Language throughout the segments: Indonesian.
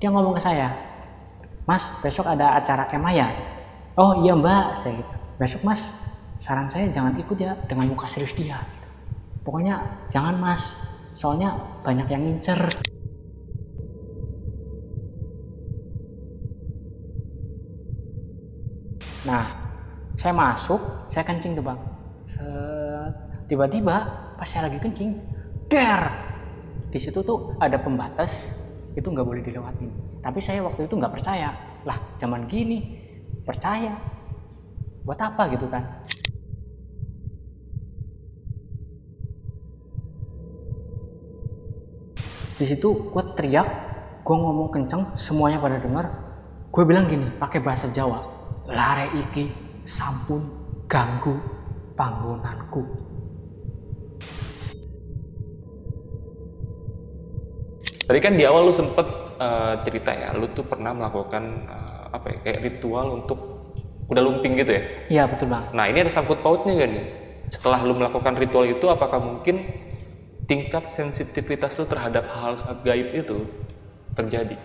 Dia ngomong ke saya, "Mas, besok ada acara kemah ya?" "Oh iya mbak," saya gitu. "Besok mas, saran saya jangan ikut ya," dengan muka serius dia. "Pokoknya jangan mas, soalnya banyak yang ngincer." Nah, saya masuk, saya kencing tuh bang. Tiba-tiba pas saya lagi kencing, der, di situ tuh ada pembatas, itu nggak boleh dilewatin. Tapi saya waktu itu nggak percaya. Lah, zaman gini percaya buat apa gitu kan? Di situ gue teriak, gue ngomong kenceng, semuanya pada dengar. Gue bilang gini, pakai bahasa Jawa, "Lare iki sampun ganggu panggonanku." Tadi kan di awal lu sempet cerita ya, lu tuh pernah melakukan apa ya, kayak ritual untuk kuda lumping gitu ya. Iya betul bang. Nah ini ada sangkut pautnya gak nih? Setelah lu melakukan ritual itu, apakah mungkin tingkat sensitivitas lu terhadap hal gaib itu terjadi?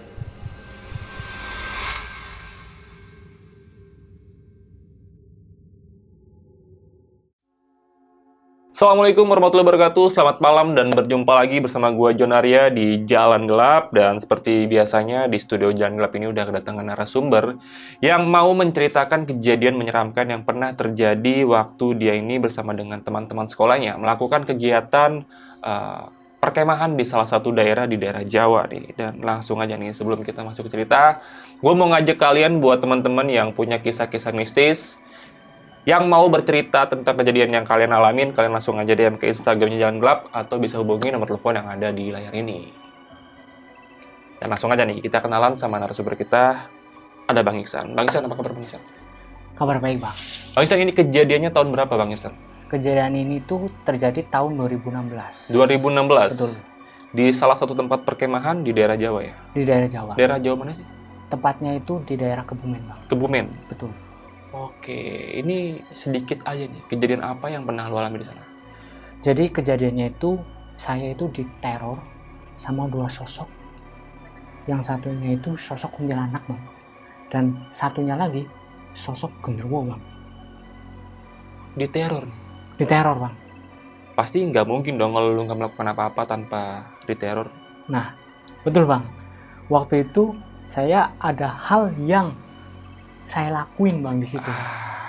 Assalamualaikum warahmatullahi wabarakatuh. Selamat malam dan berjumpa lagi bersama gua Jon Arya di Jalan Gelap. Dan seperti biasanya di studio Jalan Gelap ini udah kedatangan narasumber yang mau menceritakan kejadian menyeramkan yang pernah terjadi waktu dia ini bersama dengan teman-teman sekolahnya melakukan kegiatan perkemahan di salah satu daerah di daerah Jawa nih. Dan langsung aja nih, sebelum kita masuk ke cerita, gue mau ngajak kalian buat teman-teman yang punya kisah-kisah mistis yang mau bercerita tentang kejadian yang kalian alamin, kalian langsung aja DM ke Instagramnya Jalan Gelap atau bisa hubungi nomor telepon yang ada di layar ini. Dan langsung aja nih, kita kenalan sama narasumber kita. Ada Bang Iksan. Bang Iksan, apa kabar Bang Iksan? Kabar baik bang. Bang Iksan, ini kejadiannya tahun berapa Bang Iksan? Kejadian ini tuh terjadi tahun 2016. 2016? Betul. Di salah satu tempat perkemahan di daerah Jawa ya? Di daerah Jawa. Daerah Jawa mana sih? Tepatnya itu di daerah Kebumen bang. Kebumen? Betul. Oke, ini sedikit aja nih, kejadian apa yang pernah lo alami di sana? Jadi kejadiannya itu, saya itu diteror sama dua sosok. Yang satunya itu sosok kuntilanak bang, dan satunya lagi sosok genderuwo bang. Diteror nih? Diteror bang. Pasti nggak mungkin dong kalau lu nggak melakukan apa-apa tanpa diteror. Nah, betul bang. Waktu itu saya ada hal yang saya lakuin bang di situ.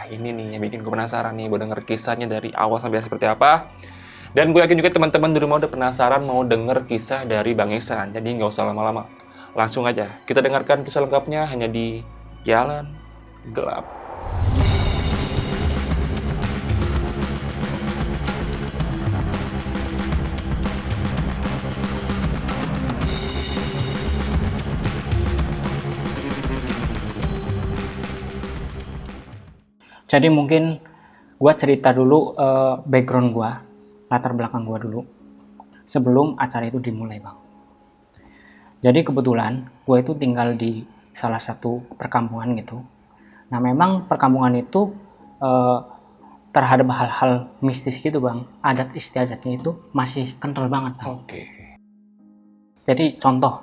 Ini nih yang bikin gue penasaran nih, gue denger kisahnya dari awal sampai seperti apa. Dan gue yakin juga teman-teman di rumah udah penasaran mau denger kisah dari Bang Iksan. Jadi nggak usah lama-lama, langsung aja kita dengarkan kisah lengkapnya hanya di Jalan Gelap. Jadi mungkin gue cerita dulu background gue, latar belakang gue dulu, sebelum acara itu dimulai bang. Jadi kebetulan gue itu tinggal di salah satu perkampungan gitu. Nah memang perkampungan itu terhadap hal-hal mistis gitu bang, adat istiadatnya itu masih kental banget bang. Oke. Jadi contoh,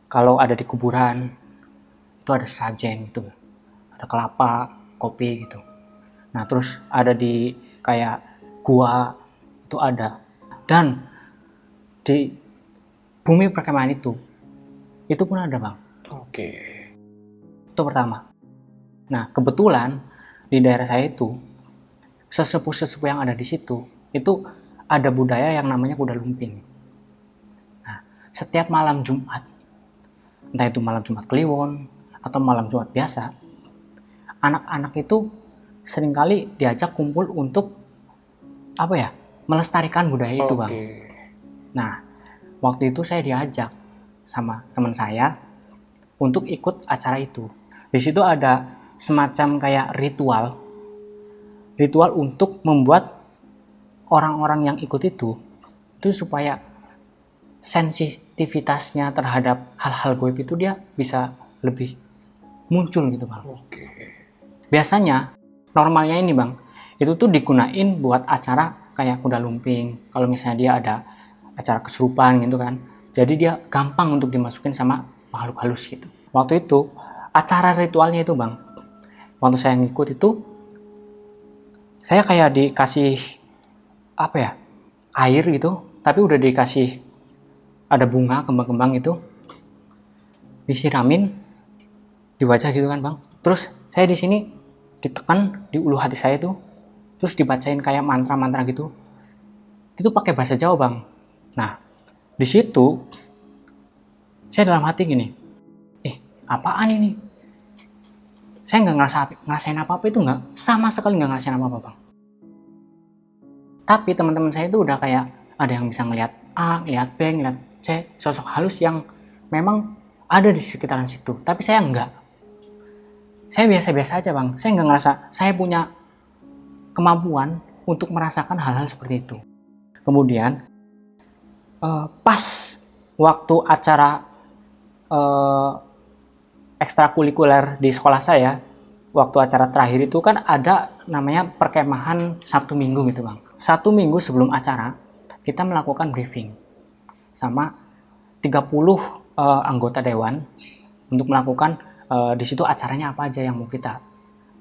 kalau ada di kuburan itu ada sajen gitu, ada kelapa, kopi gitu. Nah terus ada di kayak gua itu ada, dan di bumi perkemahan itu pun ada bang. Oke. Itu pertama. Nah kebetulan di daerah saya itu sesepuh-sesepuh yang ada di situ itu ada budaya yang namanya kuda lumping. Nah setiap malam Jumat, entah itu malam Jumat Kliwon atau malam Jumat biasa, anak-anak itu seringkali diajak kumpul untuk apa ya, melestarikan budaya itu bang. Nah waktu itu saya diajak sama teman saya untuk ikut acara itu. Di situ ada semacam kayak ritual untuk membuat orang-orang yang ikut itu supaya sensitivitasnya terhadap hal-hal gaib itu dia bisa lebih muncul gitu bang. Oke. Biasanya normalnya ini bang, itu tuh digunain buat acara kayak kuda lumping. Kalau misalnya dia ada acara kesurupan gitu kan, jadi dia gampang untuk dimasukin sama makhluk halus gitu. Waktu itu acara ritualnya itu Bang, waktu saya ngikut itu saya kayak dikasih apa ya, air gitu, tapi udah dikasih ada bunga kembang-kembang itu disiramin di wajah gitu kan Bang. Terus saya di sini ditekan di ulu hati saya tuh, terus dibacain kayak mantra-mantra gitu. Itu pakai bahasa Jawa Bang. Nah di situ saya dalam hati gini, apaan ini? Saya nggak ngerasain apa-apa itu, nggak, sama sekali nggak ngerasain apa-apa Bang. Tapi teman-teman saya itu udah kayak ada yang bisa ngelihat A, ngelihat B, ngelihat C, sosok halus yang memang ada di sekitaran situ. Tapi saya enggak. Saya biasa-biasa aja Bang. Saya nggak ngerasa saya punya kemampuan untuk merasakan hal-hal seperti itu. Kemudian pas waktu acara ekstrakurikuler di sekolah saya, waktu acara terakhir itu kan ada namanya perkemahan Sabtu Minggu gitu Bang. 1 minggu sebelum acara kita melakukan briefing sama 30 anggota dewan untuk melakukan di situ acaranya apa aja yang mau kita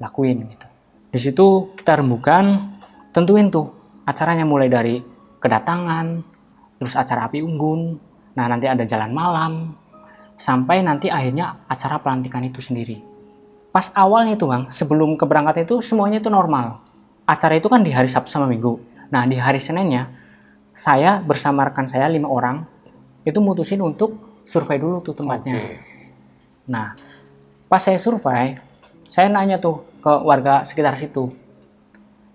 lakuin gitu. Di situ kita rembukan, tentuin tuh acaranya mulai dari kedatangan, terus acara api unggun, nah nanti ada jalan malam, sampai nanti akhirnya acara pelantikan itu sendiri. Pas awalnya itu Bang, sebelum keberangkatan itu semuanya itu normal. Acara itu kan di hari Sabtu sama Minggu. Nah di hari Seninnya, saya bersama rekan saya 5 orang, itu mutusin untuk survei dulu tuh tempatnya. Nah, pas saya survei, saya nanya tuh ke warga sekitar situ.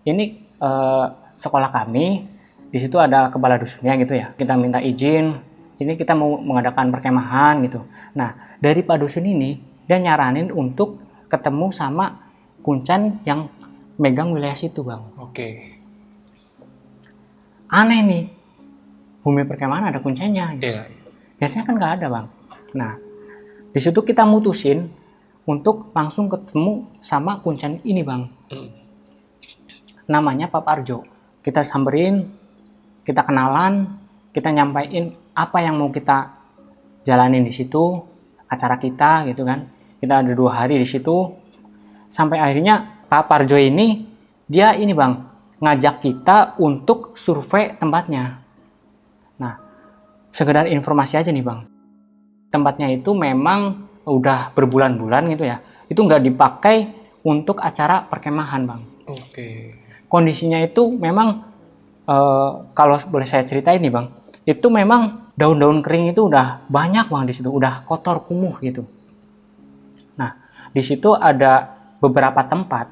Ini sekolah kami, di situ ada kepala dusunnya gitu ya. Kita minta izin, ini kita mau mengadakan perkemahan gitu. Nah, dari Pak Dusun ini, dia nyaranin untuk ketemu sama Kuncen yang megang wilayah situ Bang. Aneh nih, bumi perkemahan ada Kuncennya gitu. Biasanya kan nggak ada Bang. Nah, di situ kita mutusin untuk langsung ketemu sama Kuncen ini Bang. Namanya Pak Parjo. Kita samperin, kita kenalan, kita nyampaikan apa yang mau kita jalanin di situ, acara kita gitu kan. Kita ada 2 hari di situ. Sampai akhirnya Pak Parjo ini, dia ini Bang, ngajak kita untuk survei tempatnya. Nah, sekedar informasi aja nih Bang. Tempatnya itu memang udah berbulan-bulan gitu ya. Itu nggak dipakai untuk acara perkemahan Bang. Kondisinya itu memang kalau boleh saya ceritain nih Bang, itu memang daun-daun kering itu udah banyak Bang di situ, udah kotor kumuh gitu. Nah, di situ ada beberapa tempat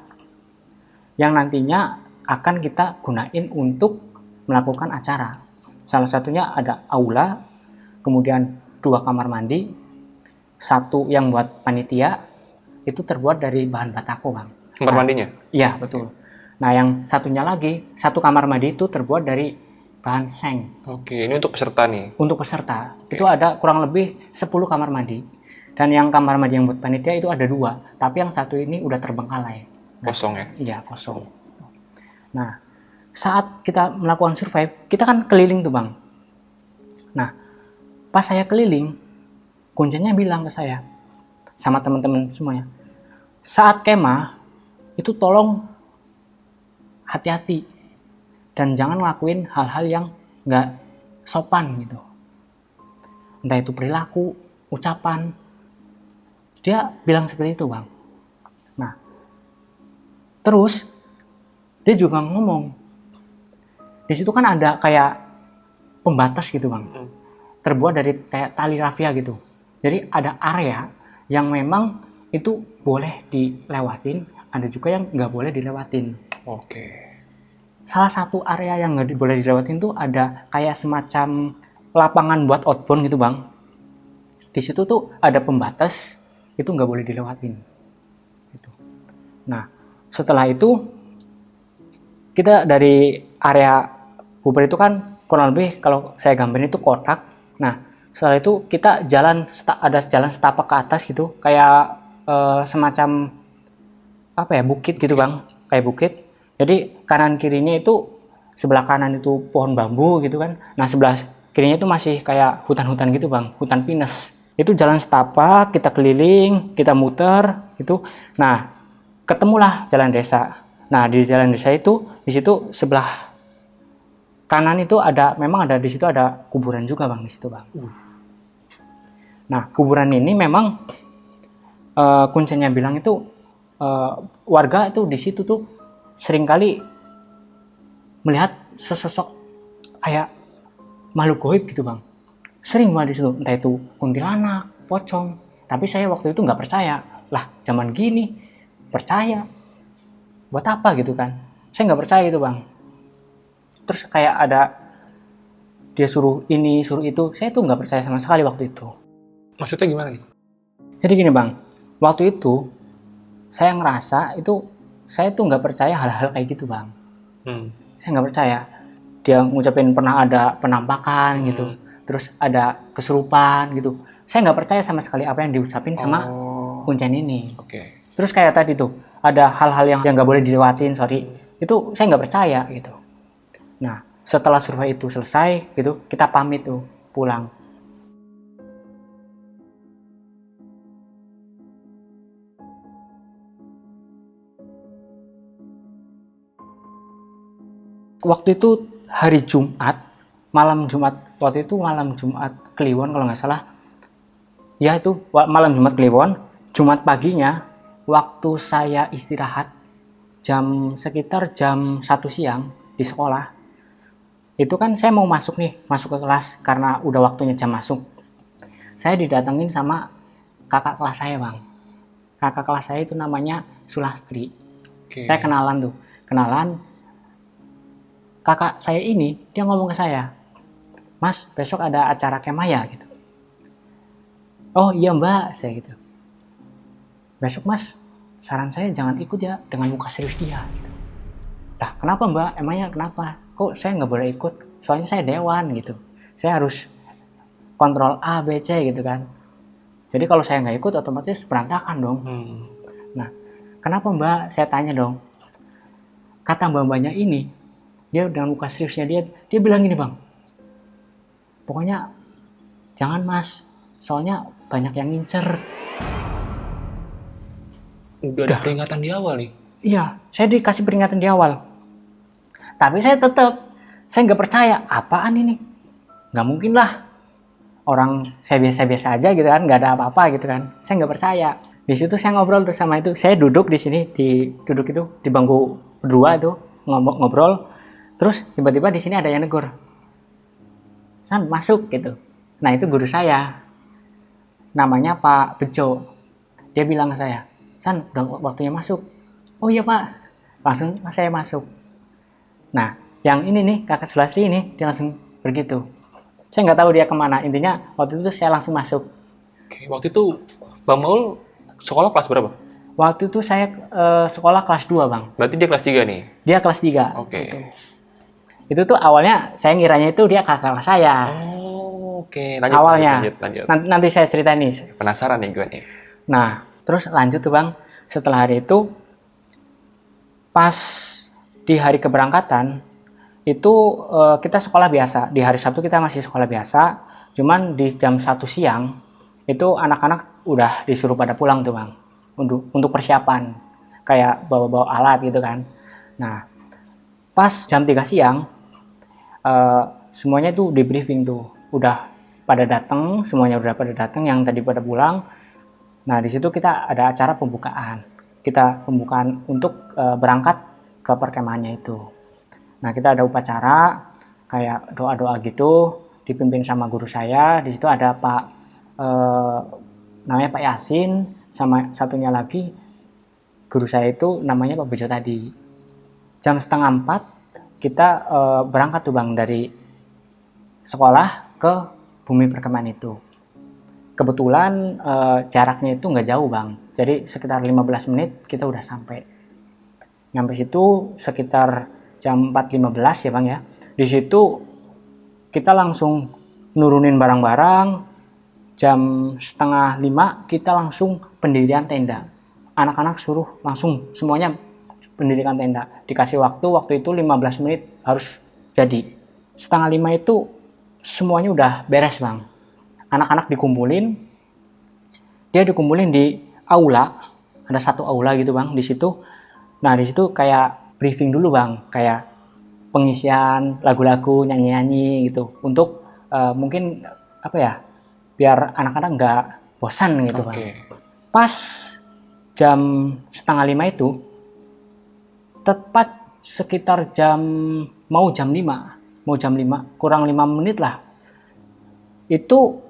yang nantinya akan kita gunain untuk melakukan acara. Salah satunya ada aula, kemudian 2 kamar mandi, 1 yang buat panitia, itu terbuat dari bahan batako Bang. Kamar mandinya? Iya, betul. Nah, yang satunya lagi, 1 kamar mandi itu terbuat dari bahan seng. Ini untuk peserta nih? Untuk peserta. Itu ada kurang lebih 10 kamar mandi. Dan yang kamar mandi yang buat panitia itu ada 2. Tapi yang 1 ini udah terbengkalai. Kosong ya? Iya, kosong. Nah, saat kita melakukan survei, kita kan keliling tuh Bang. Nah, pas saya keliling, Kuncenya bilang ke saya, sama teman-teman semuanya, saat kemah, itu tolong hati-hati. Dan jangan ngelakuin hal-hal yang nggak sopan gitu. Entah itu perilaku, ucapan. Dia bilang seperti itu Bang. Nah, terus dia juga ngomong, di situ kan ada kayak pembatas gitu Bang, terbuat dari kayak tali rafia gitu. Jadi ada area yang memang itu boleh dilewatin, ada juga yang nggak boleh dilewatin. Salah satu area yang nggak boleh dilewatin tuh ada kayak semacam lapangan buat outbound gitu Bang. Di situ tuh ada pembatas, itu nggak boleh dilewatin. Gitu. Nah, setelah itu kita dari area buber itu kan kurang lebih kalau saya gambarin itu kotak. Nah, setelah itu kita ada jalan setapak ke atas gitu, kayak semacam apa ya, bukit gitu Bang, kayak bukit. Jadi kanan kirinya itu, sebelah kanan itu pohon bambu gitu kan. Nah, sebelah kirinya itu masih kayak hutan-hutan gitu Bang, hutan pinus. Itu jalan setapak, kita keliling, kita muter gitu. Nah, ketemulah jalan desa. Nah, di jalan desa itu, di situ sebelah kanan itu memang ada di situ ada kuburan juga Bang, di situ Bang. Nah, kuburan ini memang kuncinya bilang itu warga itu di situ tuh seringkali melihat sesosok kayak makhluk goib gitu Bang. Sering banget di situ, entah itu kuntilanak, pocong. Tapi saya waktu itu nggak percaya. Lah, zaman gini percaya. Buat apa gitu kan? Saya nggak percaya itu Bang. Terus kayak ada dia suruh ini, suruh itu. Saya tuh nggak percaya sama sekali waktu itu. Maksudnya gimana nih? Jadi gini Bang, waktu itu saya ngerasa itu saya tuh nggak percaya hal-hal kayak gitu Bang. Saya nggak percaya. Dia ngucapin pernah ada penampakan gitu. Terus ada kesurupan gitu. Saya nggak percaya sama sekali apa yang diucapin sama kuncen ini. Terus kayak tadi tuh ada hal-hal yang nggak boleh dilewatin, sorry. Itu saya nggak percaya gitu. Nah, setelah survei itu selesai gitu, kita pamit tuh pulang. Waktu itu hari Jumat, malam Jumat, waktu itu malam Jumat Kliwon kalau nggak salah. Ya itu malam Jumat Kliwon, Jumat paginya waktu saya istirahat sekitar jam 1 siang di sekolah. Itu kan saya mau masuk ke kelas karena udah waktunya jam masuk. Saya didatengin sama kakak kelas saya Bang. Kakak kelas saya itu namanya Sulastri. Saya kenalan. Kakak saya ini, dia ngomong ke saya, Mas, besok ada acara kemah ya? Gitu. Oh iya Mbak, saya gitu. Besok Mas, saran saya jangan ikut ya dengan muka serius dia. Gitu. Lah kenapa Mbak? Emangnya kenapa? Kok saya nggak boleh ikut? Soalnya saya dewan gitu. Saya harus kontrol A, B, C gitu kan. Jadi kalau saya nggak ikut otomatis berantakan dong. Nah, kenapa Mbak? Saya tanya dong. Kata mbak-mbaknya ini, dia dengan muka seriusnya dia bilang gini Bang, pokoknya jangan Mas, soalnya banyak yang ngincer. Udah ada peringatan di awal nih. Iya, saya dikasih peringatan di awal, tapi saya nggak percaya. Apaan ini? Nggak mungkin lah, orang saya biasa-biasa aja gitu kan, nggak ada apa-apa gitu kan. Saya nggak percaya. Di situ saya ngobrol tuh sama itu, saya duduk di sini, duduk itu di bangku berdua tuh ngobrol. Terus tiba-tiba di sini ada yang negur, San masuk gitu. Nah itu guru saya, namanya Pak Bejo. Dia bilang ke saya, San udah waktunya masuk. Oh iya Pak, langsung saya masuk. Nah yang ini nih kakak Sulastri ini dia langsung begitu. Saya nggak tahu dia kemana. Intinya waktu itu saya langsung masuk. Waktu itu Bang Maul sekolah kelas berapa? Waktu itu saya sekolah kelas 2 Bang. Berarti dia kelas 3 nih? Dia kelas 3. Gitu. Itu tuh awalnya saya ngiranya itu dia kakak saya. Lanjut, awalnya. Lanjut. Nanti saya cerita nih. Penasaran nih gue nih. Nah, terus lanjut tuh Bang. Setelah hari itu, pas di hari keberangkatan, itu kita sekolah biasa. Di hari Sabtu kita masih sekolah biasa. Cuman di jam 1 siang, itu anak-anak udah disuruh pada pulang tuh Bang. Untuk persiapan. Kayak bawa-bawa alat gitu kan. Nah, pas jam 3 siang, semuanya tuh di briefing tuh. Udah pada datang, semuanya udah pada datang yang tadi pada pulang. Nah, di situ kita ada acara pembukaan. Kita pembukaan untuk berangkat ke perkemahannya itu. Nah, kita ada upacara kayak doa-doa gitu, dipimpin sama guru saya. Di situ ada Pak namanya Pak Yasin, sama satunya lagi guru saya itu namanya Pak Bejo tadi. Jam 3:30 kita berangkat tuh Bang dari sekolah ke bumi perkemahan itu. Kebetulan jaraknya itu nggak jauh Bang, jadi sekitar 15 menit kita udah sampai. Nyampe situ sekitar jam 4:15 ya Bang ya. Di situ kita langsung nurunin barang-barang. Jam 4:30 kita langsung pendirian tenda. Anak-anak suruh langsung semuanya pendirikan tenda. Dikasih waktu itu 15 menit harus jadi. 4:30 itu semuanya udah beres Bang. Anak-anak dikumpulin, dia dikumpulin di aula, ada satu aula gitu bang di situ. Nah di situ kayak briefing dulu bang, kayak pengisian lagu-lagu, nyanyi-nyanyi gitu untuk mungkin apa ya, biar anak-anak nggak bosan gitu bang. Pas jam 4:30 itu, tepat sekitar mau jam 5 kurang 5 menit lah, itu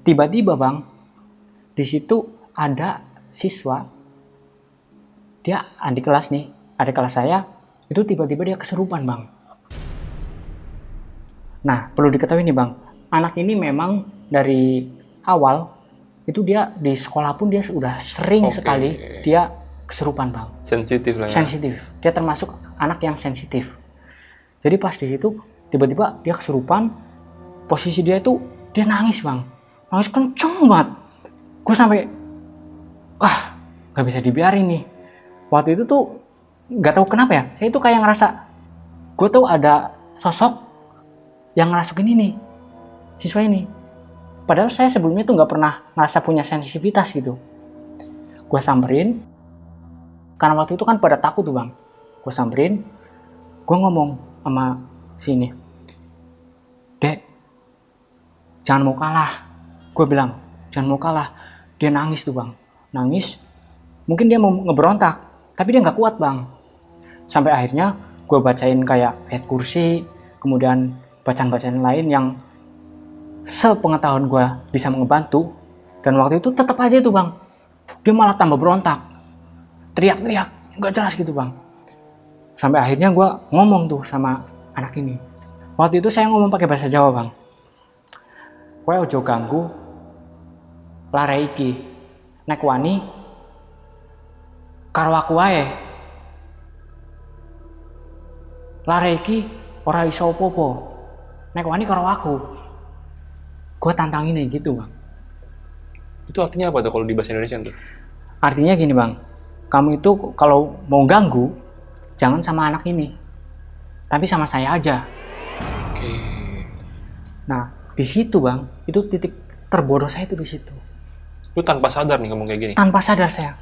tiba-tiba bang di situ ada siswa, dia adik kelas saya, itu tiba-tiba dia kesurupan bang. Nah perlu diketahui nih bang, anak ini memang dari awal itu dia di sekolah pun dia sudah sering sekali dia kesurupan bang. Sensitif lah ya. Sensitif, dia termasuk anak yang sensitif. Jadi pas di situ tiba-tiba dia kesurupan, posisi dia itu dia nangis bang, nangis kenceng banget. Gue sampai gak bisa dibiarin nih. Waktu itu tuh gak tahu kenapa ya, saya itu kayak ngerasa gue tuh ada sosok yang ngerasukin ini siswa ini, padahal saya sebelumnya tuh gak pernah ngerasa punya sensitivitas gitu. Gue samperin, karena waktu itu kan pada takut tuh bang. Gue samperin, gue ngomong sama sini, Dek, jangan mau kalah. Gue bilang, jangan mau kalah. Dia nangis tuh bang, nangis. Mungkin dia mau ngeberontak, tapi dia nggak kuat bang. Sampai akhirnya gue bacain kayak ayat kursi, kemudian bacaan-bacaan lain yang sepengetahuan gue bisa ngebantu. Dan waktu itu tetap aja tuh bang, dia malah tambah berontak, teriak-teriak, nggak jelas gitu bang. Sampai akhirnya gue ngomong tuh sama anak ini. Waktu itu saya ngomong pakai bahasa Jawa bang. Kowe ojo ganggu lare iki, nek wani karo aku wae. Lare iki ora iso apa-apa, nek wani karo aku. Gue tantangin gitu bang. Itu artinya apa tuh kalau di bahasa Indonesia tuh? Artinya gini bang, kamu itu kalau mau ganggu jangan sama anak ini, tapi sama saya aja. Nah di situ bang, itu titik terbodoh saya itu di situ. Lu tanpa sadar nih ngomong kayak gini? Tanpa sadar saya.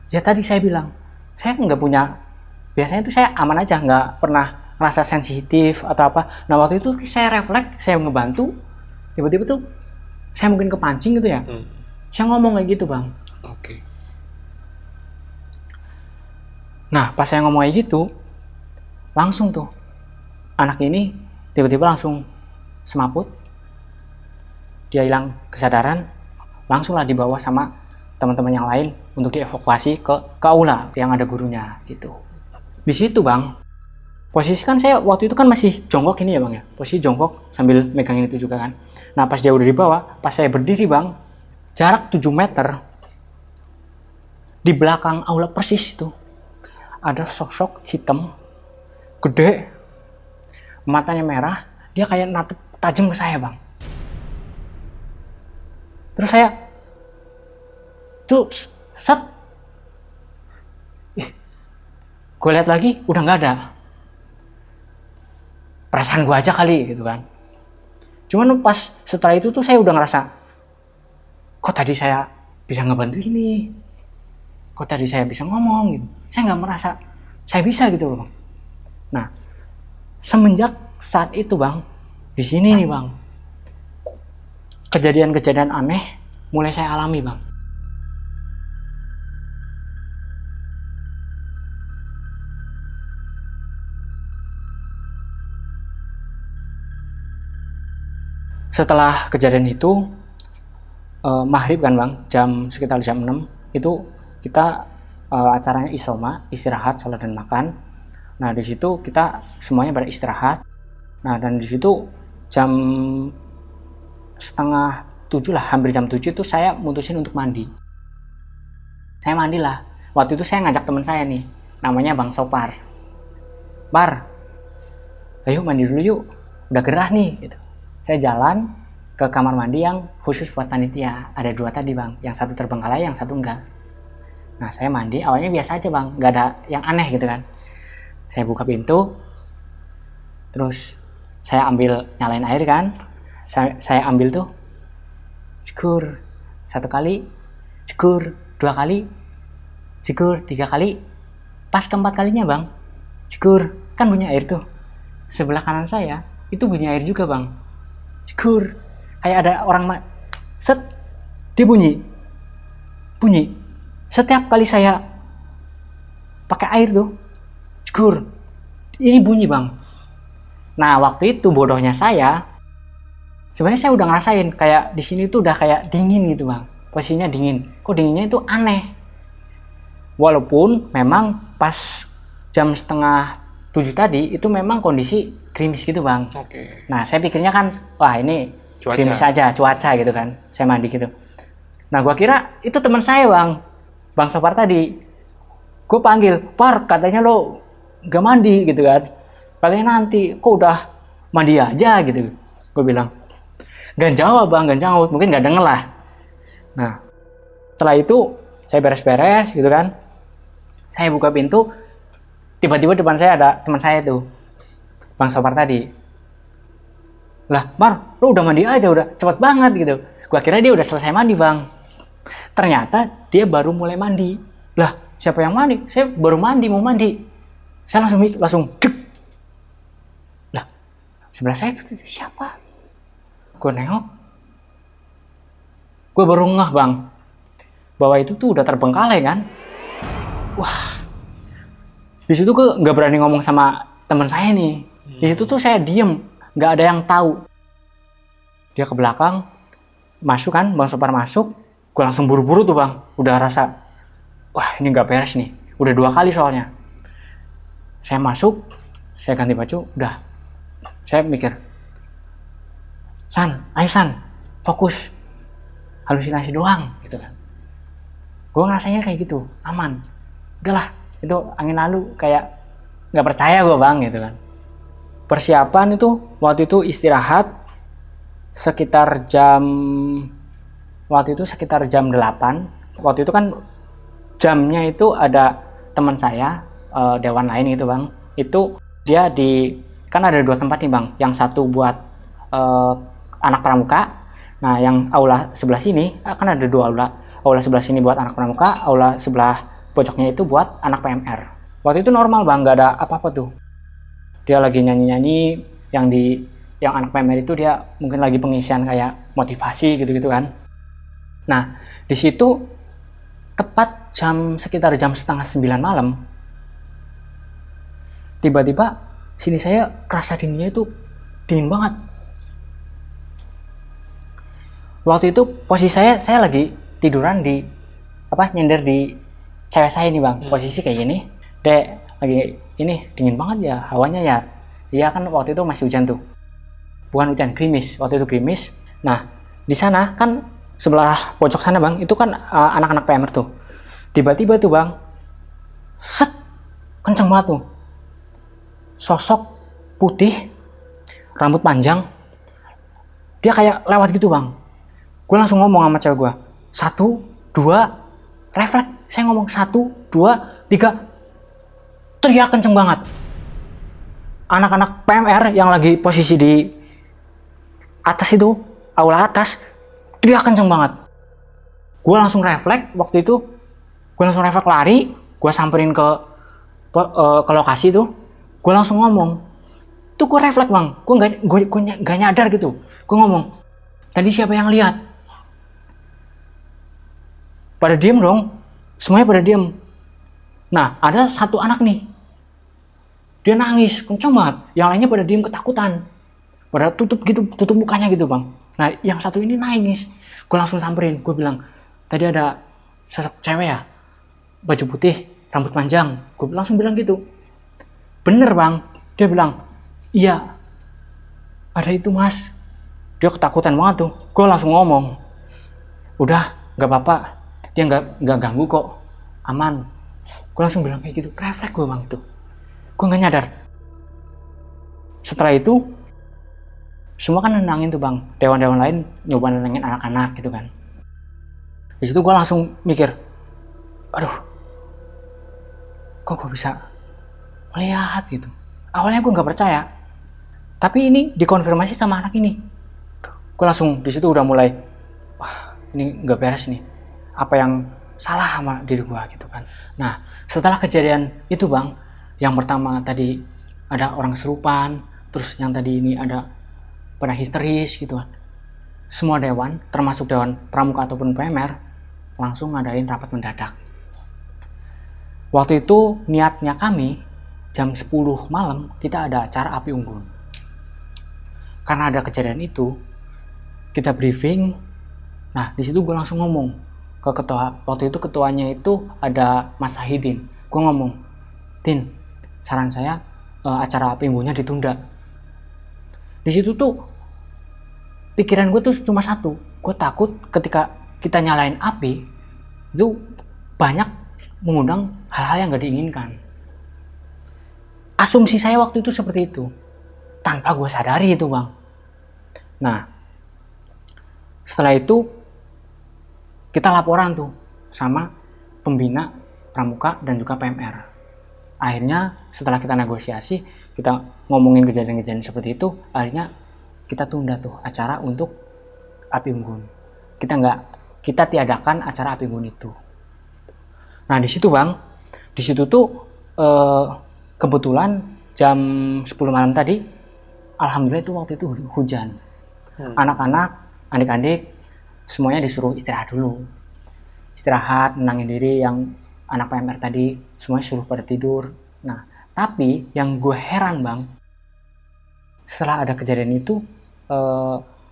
Ya tadi saya bilang, saya nggak punya, biasanya itu saya aman aja, nggak pernah merasa sensitif atau apa. Nah waktu itu saya refleks, saya ngebantu, tiba-tiba tuh saya mungkin kepancing gitu ya. Saya ngomong kayak gitu bang. Nah pas saya ngomong kayak gitu, langsung tuh anak ini tiba-tiba langsung semaput, dia hilang kesadaran, langsunglah dibawa sama teman-teman yang lain untuk dievakuasi ke aula yang ada gurunya gitu. Di situ bang, posisi kan saya waktu itu kan masih jongkok ini ya bang ya, posisi jongkok sambil megangin itu juga kan. Nah pas dia udah dibawa, pas saya berdiri bang, jarak 7 meter di belakang aula persis itu ada sosok hitam gede, matanya merah, dia kayak natep tajam ke saya bang. Terus saya tuh set, gue lihat lagi udah nggak ada. Perasaan gue aja kali gitu kan. Cuman pas setelah itu tuh saya udah ngerasa, kok tadi saya bisa ngebantu ini, kok tadi saya bisa ngomong gitu. Saya nggak merasa saya bisa gitu loh bang. Nah semenjak saat itu bang, di sini nih bang, kejadian-kejadian aneh mulai saya alami bang. Setelah kejadian itu maghrib kan bang, sekitar jam 6 itu kita acaranya isoma, istirahat, sholat dan makan. Nah di situ kita semuanya pada istirahat. Nah dan di situ jam 6:30 lah, hampir jam 7 itu saya mutusin untuk mandi. Saya mandi lah. Waktu itu saya ngajak teman saya nih, namanya Bang Sopar. Bar, ayo mandi dulu yuk, udah gerah nih gitu. Saya jalan ke kamar mandi yang khusus buat panitia. Ada 2 tadi bang, yang satu terbengkalai, yang satu enggak. Nah saya mandi, awalnya biasa aja bang, nggak ada yang aneh gitu kan. Saya buka pintu, terus saya ambil nyalain air kan, saya ambil tuh, syukur, 1 kali, jegur, 2 kali, jegur, 3 kali. Pas keempat kalinya bang, jegur, kan bunyi air tuh. Sebelah kanan saya itu bunyi air juga bang, jegur. Kayak ada orang set, dia bunyi. Setiap kali saya pakai air tuh, jegur, ini bunyi bang. Nah waktu itu bodohnya saya, sebenarnya saya udah ngerasain kayak di sini tuh udah kayak dingin gitu bang, posisinya dingin. Kok dinginnya itu aneh. Walaupun memang pas jam 6:30 tadi itu memang kondisi gerimis gitu bang. Oke. Nah saya pikirnya kan, wah ini Cuaca. gerimis aja, cuaca gitu kan. Saya mandi gitu. Nah gua kira itu teman saya bang Sopar tadi. Gue panggil, Par, katanya lo gak mandi gitu kan. Katanya nanti, kok udah mandi aja gitu. Gue bilang, gak jawab bang, gak jawab, mungkin gak denger lah. Nah setelah itu saya beres-beres gitu kan. Saya buka pintu, tiba-tiba depan saya ada teman saya tuh, Bang Sopar tadi. Lah, Mar, lu udah mandi aja, udah cepet banget gitu. Gua kira dia udah selesai mandi, Bang. Ternyata dia baru mulai mandi. Lah, siapa yang mandi? Saya baru mandi, mau mandi. Saya langsung cek. Lah, sebelah saya itu siapa? Gua nengok. Gua baru ngeh, Bang, bahwa itu tuh udah terbengkalai kan. Wah, di situ gue nggak berani ngomong sama teman saya nih. Di situ tuh saya diem, nggak ada yang tahu. Dia ke belakang, masuk kan, Bang Sopar masuk, gue langsung buru-buru tuh bang. Udah rasa, wah ini nggak beres nih. Udah 2 kali soalnya. Saya masuk, saya ganti baju, udah. Saya mikir, San, ayo San, fokus, halusinasi doang, gitu kan. Gue ngerasanya kayak gitu, aman. Udahlah, itu angin lalu, kayak nggak percaya gue bang gitu kan. Persiapan itu waktu itu istirahat sekitar jam 8. Waktu itu kan jamnya itu ada teman saya dewan lain gitu bang. Itu dia kan ada 2 tempat nih bang. Yang satu buat anak pramuka. Nah yang aula sebelah sini kan ada 2 aula. Aula sebelah sini buat anak pramuka, aula sebelah pojoknya itu buat anak PMR. Waktu itu normal bang, nggak ada apa-apa tuh. Dia lagi nyanyi-nyanyi, yang anak PMR itu dia mungkin lagi pengisian kayak motivasi gitu-gitu kan. Nah di situ tepat sekitar jam 8:30 malam, tiba-tiba sini saya kerasa dinginnya itu dingin banget. Waktu itu posisi saya lagi tiduran nyender di cewek saya nih bang, posisi kayak gini. Dek, lagi ini dingin banget ya hawanya ya. Iya kan waktu itu masih hujan tuh. Bukan hujan, gerimis. Waktu itu gerimis. Nah, di sana kan sebelah pojok sana bang, itu kan anak-anak PMR tuh. Tiba-tiba tuh bang, set, kenceng banget tuh. Sosok putih, rambut panjang. Dia kayak lewat gitu bang. Gue langsung ngomong sama cewek gue, 1, 2, refleks. Saya ngomong 1, 2, 3, teriak kenceng banget. Anak-anak PMR yang lagi posisi di atas itu, aula atas, teriak kenceng banget. Gue langsung refleks waktu itu, lari, gue samperin ke lokasi tuh, gue langsung ngomong. Tuh gue refleks bang, gue gak nyadar gitu. Gue ngomong, tadi siapa yang lihat? Pada diem dong, semuanya pada diem. Nah ada satu anak nih, dia nangis kenceng banget, yang lainnya pada diem ketakutan, pada tutup mukanya gitu bang. Nah yang satu ini nangis, gue langsung samperin, gue bilang, tadi ada sosok cewek ya, baju putih, rambut panjang. Gue langsung bilang gitu. Bener bang, dia bilang, iya ada itu mas. Dia ketakutan banget tuh. Gue langsung ngomong, udah gak apa-apa, dia nggak ganggu kok, aman. Gue langsung bilang kayak gitu, refleks gue bang itu. Gue nggak nyadar. Setelah itu semua kan nenangin tuh bang, dewan-dewan lain nyoba nenangin anak-anak gitu kan. Di situ gue langsung mikir, aduh, kok gue bisa melihat gitu. Awalnya gue nggak percaya, tapi ini dikonfirmasi sama anak ini. Gue langsung di situ udah mulai, wah ini nggak beres nih, apa yang salah sama diri gue gitu kan. Nah setelah kejadian itu bang, yang pertama tadi ada orang kesurupan, terus yang tadi ini ada pada histeris gitu kan, semua dewan termasuk dewan pramuka ataupun PMR langsung ngadain rapat mendadak. Waktu itu niatnya kami jam 10 malam kita ada acara api unggun. Karena ada kejadian itu, kita briefing. Nah di situ gue langsung ngomong ke ketua. Waktu itu ketuanya itu ada Mas Sahidin. Gue ngomong, Din, saran saya acara api unggunnya ditunda. Di situ tuh pikiran gue tuh cuma satu. Gue takut ketika kita nyalain api itu banyak mengundang hal-hal yang gak diinginkan. Asumsi saya waktu itu seperti itu, tanpa gue sadari itu bang. Nah setelah itu kita laporan tuh sama pembina pramuka dan juga PMR. Akhirnya setelah kita negosiasi, kita ngomongin kejadian-kejadian seperti itu, akhirnya kita tunda tuh acara untuk api unggun. Kita tiadakan acara api unggun itu. Nah di situ bang, di situ tuh kebetulan jam 10 malam tadi, alhamdulillah itu waktu itu hujan. Anak-anak, adik-adik semuanya disuruh istirahat dulu. Istirahat, menenangin diri. Yang anak PMR tadi semuanya suruh pada tidur. Nah tapi yang gue heran bang, setelah ada kejadian itu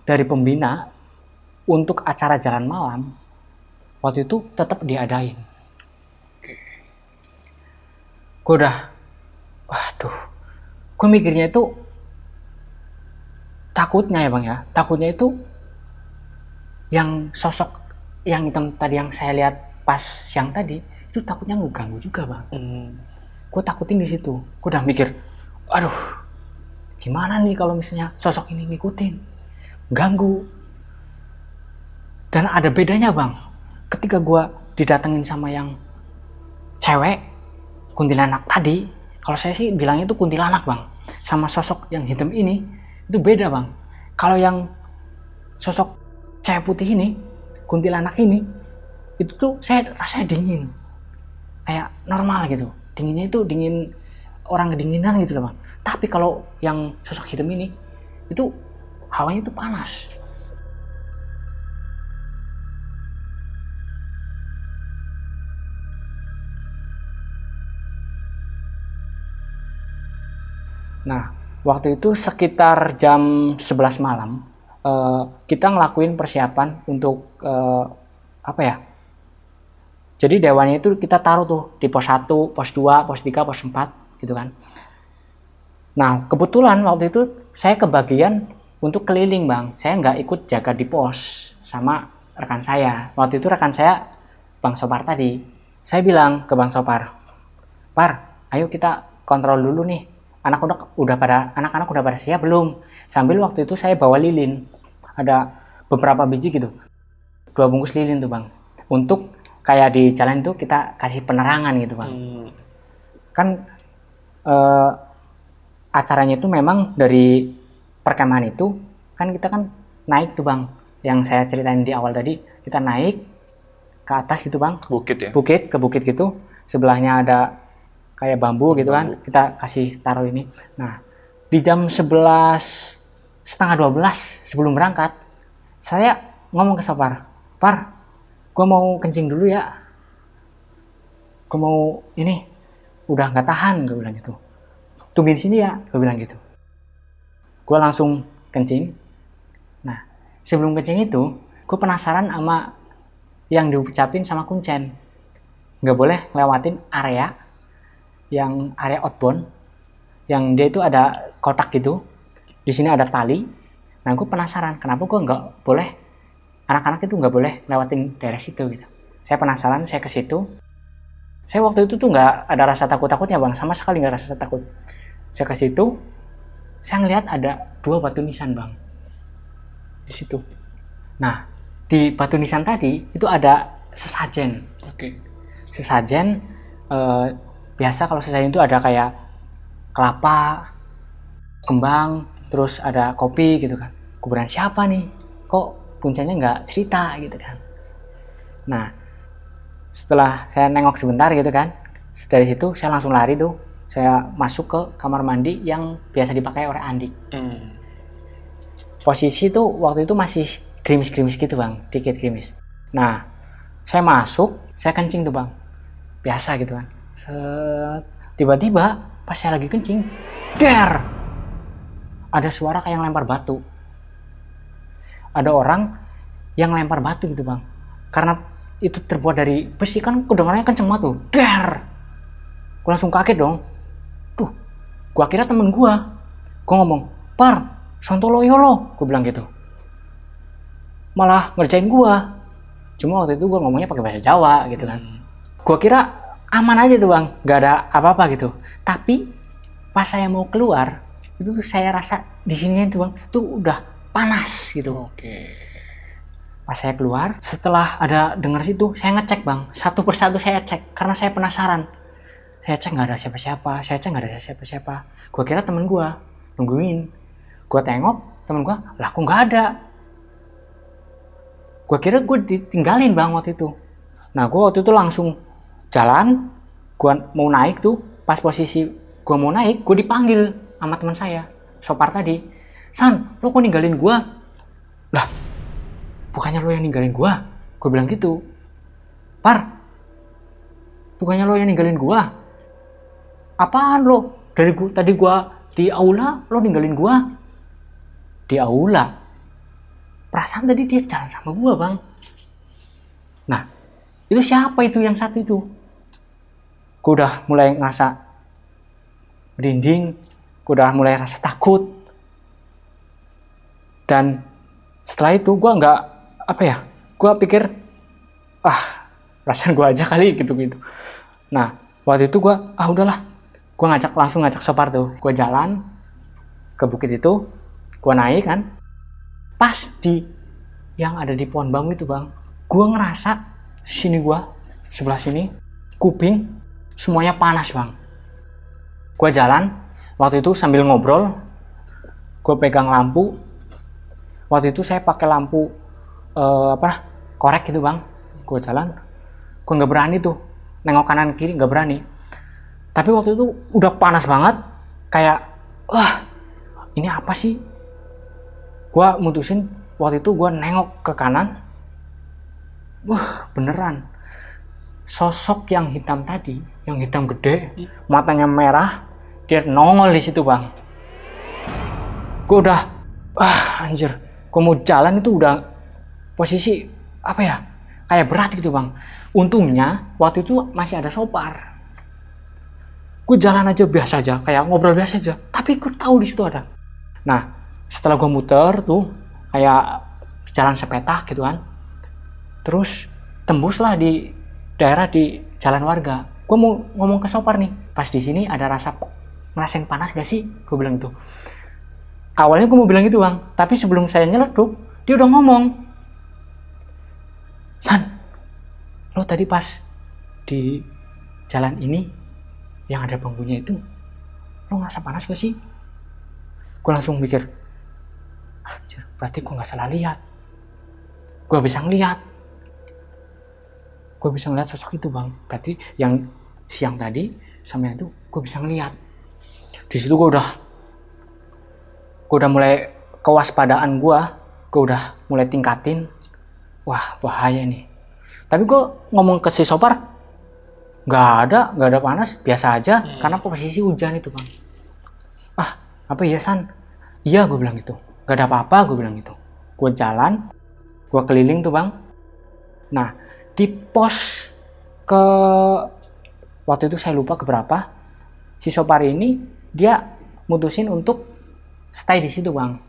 dari pembina untuk acara jalan malam waktu itu tetap diadain. Gue udah, waduh, gue mikirnya itu takutnya ya bang ya, takutnya itu yang sosok yang hitam tadi yang saya lihat pas siang tadi itu takutnya ngeganggu juga bang. Gue takutin di situ. Gue udah mikir, aduh, gimana nih kalau misalnya sosok ini ngikutin, ganggu. Dan ada bedanya bang, ketika gue didatengin sama yang cewek kuntilanak tadi, kalau saya sih bilangnya itu kuntilanak bang, sama sosok yang hitam ini itu beda bang. Kalau yang sosok cewek putih ini, kuntilanak ini, itu tuh saya rasanya dingin, kayak normal gitu. Dinginnya itu dingin orang kedinginan gitu loh bang. Tapi kalau yang sosok hitam ini, itu hawanya itu panas. Nah, waktu itu sekitar jam 11 malam, kita ngelakuin persiapan untuk apa ya? Jadi dewannya itu kita taruh tuh di pos 1, pos 2, pos 3, pos 4 gitu kan. Nah, kebetulan waktu itu saya kebagian untuk keliling bang. Saya nggak ikut jaga di pos sama rekan saya. Waktu itu rekan saya, Bang Sopar tadi. Saya bilang ke Bang Sopar, Par, ayo kita kontrol dulu nih. Anak-anak udah pada siap belum? Sambil waktu itu saya bawa lilin, ada beberapa biji gitu, 2 bungkus lilin tuh bang, untuk kayak di jalan itu kita kasih penerangan gitu bang. Kan acaranya itu memang dari perkemahan itu kan kita kan naik tuh bang, yang saya ceritain di awal tadi, kita naik ke atas gitu bang, Bukit ya? ke bukit gitu, sebelahnya ada kayak bambu gitu kan, kita kasih taruh ini. Nah di jam 11 setengah 12 sebelum berangkat, saya ngomong ke Sopar, Par, gue mau kencing dulu ya, gue mau ini, udah nggak tahan, gue bilang gitu. Tungguin sini ya, gue bilang gitu. Gue langsung kencing. Nah sebelum kencing itu, gue penasaran sama yang diucapin sama Kuncen, nggak boleh ngelewatin area yang area outbound, yang dia itu ada kotak gitu, di sini ada tali. Nah gue penasaran kenapa gue nggak boleh, anak-anak itu nggak boleh lewatin daerah situ gitu. Saya penasaran, saya ke situ. Saya waktu itu tuh nggak ada rasa takut-takutnya bang, sama sekali nggak rasa takut. Saya ke situ, saya ngeliat ada 2 batu nisan bang di situ. Nah di batu nisan tadi itu ada sesajen. Sesajen biasa kalau sesajen itu ada kayak kelapa, kembang, terus ada kopi gitu kan. Kuburan siapa nih? Kok Kuncennya nggak cerita gitu kan? Nah, setelah saya nengok sebentar gitu kan, dari situ saya langsung lari tuh. Saya masuk ke kamar mandi yang biasa dipakai oleh Andik. Posisi tuh waktu itu masih gerimis-gerimis gitu bang, dikit gerimis. Nah, saya masuk, saya kencing tuh bang, biasa gitu kan. Tiba-tiba pas saya lagi kencing, der, ada suara kayak yang lempar batu. Ada orang yang lempar batu gitu bang, karena itu terbuat dari besi kan, kedengarannya kenceng banget tuh, der. Gue langsung kaget dong. Tuh, gue kira temen gue ngomong, Par, sontolo yolo, gue bilang gitu. Malah ngerjain gue. Cuma waktu itu gue ngomongnya pakai bahasa Jawa gitu kan. Gue kira aman aja tuh bang, gak ada apa-apa gitu. Tapi pas saya mau keluar, itu saya rasa di sini tuh bang, tuh udah panas gitu. Pas saya keluar, setelah ada dengar situ, saya ngecek bang, satu persatu saya cek karena saya penasaran. Saya cek nggak ada siapa-siapa, gue kira temen gue nungguin. Gue tengok temen gue, lah kok nggak ada. Gue kira gue ditinggalin bang waktu itu. Nah gue waktu itu langsung jalan, gue mau naik tuh, pas posisi gue mau naik, gue dipanggil sama teman saya, Sopar tadi. San, lo kok ninggalin gue? Lah, bukannya lo yang ninggalin gue bilang gitu. Par, bukannya lo yang ninggalin gue? Apaan lo? Tadi gua di aula, lo ninggalin gua? Di aula? Perasaan tadi dia jalan sama gua bang. Nah, itu siapa itu yang satu itu? Gua udah mulai ngerasa merinding, gua udah mulai rasa takut. Dan setelah itu gua nggak, gua pikir, perasaan gua aja kali gitu. Nah, waktu itu gua, udahlah. Gue langsung ngajak Sopar tuh, gue jalan ke bukit itu, gue naik kan, pas di yang ada di pohon bambu itu bang, gue ngerasa sini gue, sebelah sini, kuping, semuanya panas bang. Gue jalan, waktu itu sambil ngobrol, gue pegang lampu, waktu itu saya pakai lampu, korek gitu bang, gue jalan, gue nggak berani tuh, nengok kanan kiri nggak berani. Tapi waktu itu udah panas banget, kayak, ini apa sih? Gue mutusin, waktu itu gue nengok ke kanan, beneran. Sosok yang hitam tadi, yang hitam gede, matanya merah, dia nongol di situ bang. Gue udah, anjir, gue mau jalan itu udah posisi, kayak berat gitu bang. Untungnya, waktu itu masih ada Sopar. Gue jalan aja biasa aja, kayak ngobrol biasa aja. Tapi gue tahu di situ ada. Nah, setelah gue muter tuh, kayak jalan sepetak gitu kan. Terus tembuslah di daerah di jalan warga. Gue mau ngomong ke Sopar nih. Pas di sini ada ngerasain panas gak sih? Gue bilang gitu. Awalnya gue mau bilang gitu bang, tapi sebelum saya nyeletuk, dia udah ngomong. San, lo tadi pas di jalan ini yang ada bambunya itu, lo ngerasa panas gak sih? Gue langsung mikir, anjir, berarti gue gak salah lihat. Gue bisa ngeliat sosok itu bang. Berarti yang siang tadi sama yang itu gue bisa ngeliat. Di situ gue udah mulai kewaspadaan gue udah mulai tingkatin. Wah bahaya nih. Tapi gue ngomong ke si Sopar, nggak ada panas, biasa aja, karena posisi hujan itu bang. Apa iya San? Iya gue bilang gitu, nggak ada apa-apa gue bilang gitu. Gue jalan, gue keliling tuh bang. Nah di pos ke waktu itu saya lupa keberapa, si Sopar ini dia mutusin untuk stay di situ bang.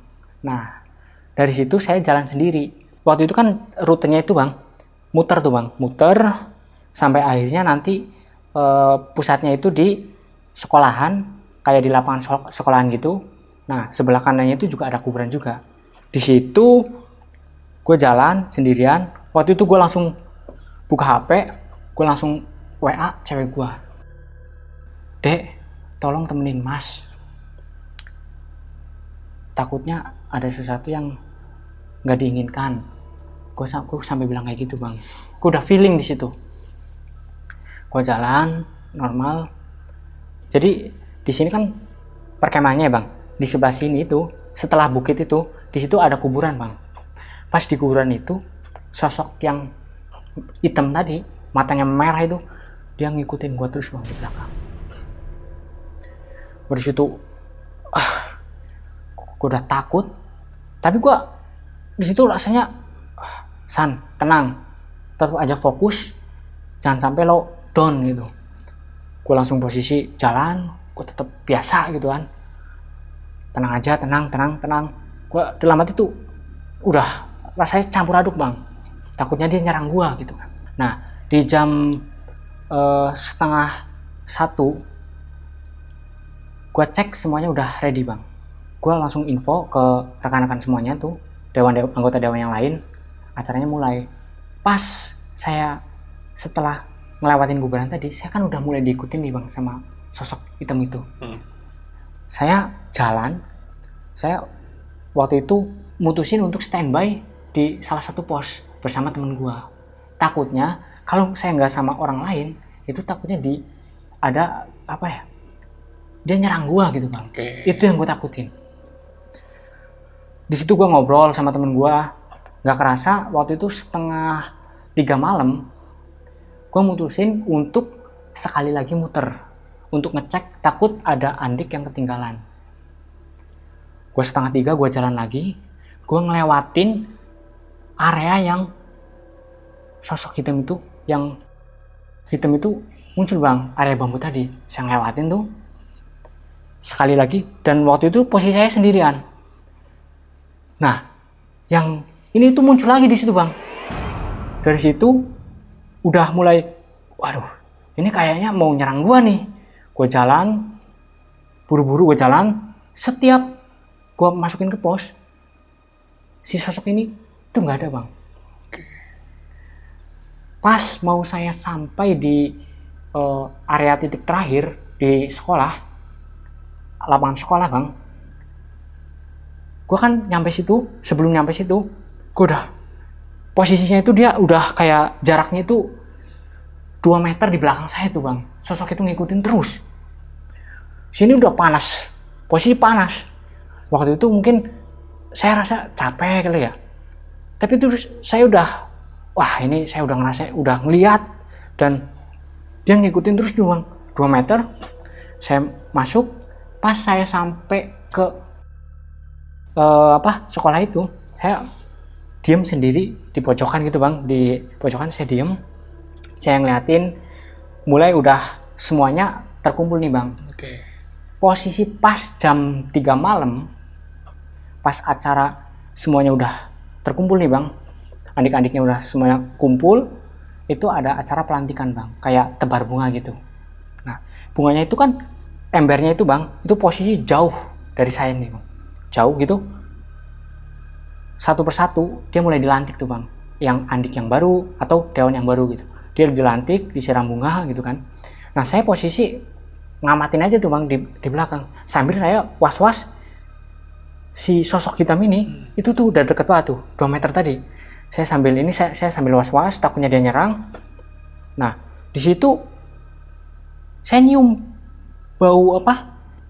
Nah dari situ saya jalan sendiri. Waktu itu kan rutenya itu bang, muter sampai akhirnya nanti pusatnya itu di sekolahan, kayak di lapangan sekolahan gitu. Nah sebelah kanannya itu juga ada kuburan juga. Di situ gue jalan sendirian. Waktu itu gue langsung buka HP, gue langsung WA cewek gue, Dek tolong temenin mas, takutnya ada sesuatu yang nggak diinginkan. Gue sampai bilang kayak gitu bang. Gue udah feeling di situ. Gue jalan normal. Jadi di sini kan perkemahannya bang. Di sebelah sini itu setelah bukit itu di situ ada kuburan bang. Pas di kuburan itu sosok yang hitam tadi, matanya merah itu, dia ngikutin gue terus bang di belakang. Gue di situ, gue udah takut, tapi gue di situ rasanya, San, tenang, tetap aja fokus, jangan sampai lo down gitu. Gue langsung posisi jalan, gue tetap biasa gitu kan, tenang aja, tenang. Gue dalam hati tuh udah rasanya campur aduk bang, takutnya dia nyerang gue gitu kan. Nah di jam 12:30 gue cek semuanya udah ready bang. Gue langsung info ke rekan-rekan semuanya tuh, anggota dewan yang lain. Acaranya mulai. Pas saya setelah ngelewatin kuburan tadi, saya kan udah mulai diikutin nih bang sama sosok hitam itu. Saya jalan, saya waktu itu mutusin untuk standby di salah satu pos bersama temen gue. Takutnya kalau saya nggak sama orang lain, itu takutnya ada apa ya, dia nyerang gue gitu bang. Itu yang gue takutin. Di situ gue ngobrol sama temen gue, nggak kerasa waktu itu 2:30 malam, gue mutusin untuk sekali lagi muter untuk ngecek, takut ada Andik yang ketinggalan. Gue 2:30 gue jalan lagi, gue ngelewatin area yang sosok hitam itu muncul bang, area bambu tadi. Saya ngelewatin tuh sekali lagi, dan waktu itu posisi saya sendirian. Nah yang ini tuh muncul lagi di situ bang. Dari situ udah mulai, waduh ini kayaknya mau nyerang gua nih. Gue jalan, buru-buru gue jalan. Setiap gue masukin ke pos, si sosok ini tuh nggak ada bang. Pas mau saya sampai di area titik terakhir di sekolah, lapangan sekolah bang, gue kan nyampe situ. Sebelum nyampe situ, gue udah posisinya itu dia udah kayak jaraknya itu 2 meter di belakang saya tuh bang. Sosok itu ngikutin terus. Sini udah panas, posisi panas. Waktu itu mungkin saya rasa capek kali ya, tapi terus saya udah, wah ini saya udah ngerasa, udah ngeliat, dan dia ngikutin terus tuh bang. 2 meter saya masuk. Pas saya sampai ke sekolah itu, saya diem sendiri di pojokan gitu bang. Di pojokan saya diem, saya ngeliatin, mulai udah semuanya terkumpul nih bang. Posisi pas jam 3 malam, pas acara semuanya udah terkumpul nih bang, adik-adiknya udah semuanya kumpul, itu ada acara pelantikan bang, kayak tebar bunga gitu. Nah bunganya itu kan, embernya itu bang, itu posisi jauh dari saya nih bang, jauh gitu. Satu persatu dia mulai dilantik tuh bang, yang andik yang baru atau dewan yang baru gitu, dia dilantik, disiram bunga gitu kan. Nah saya posisi ngamatin aja tuh bang di belakang, sambil saya was-was si sosok hitam ini itu tuh udah deket banget tuh, 2 meter tadi. Saya sambil sambil was-was, takutnya dia nyerang. Nah di situ saya nyium bau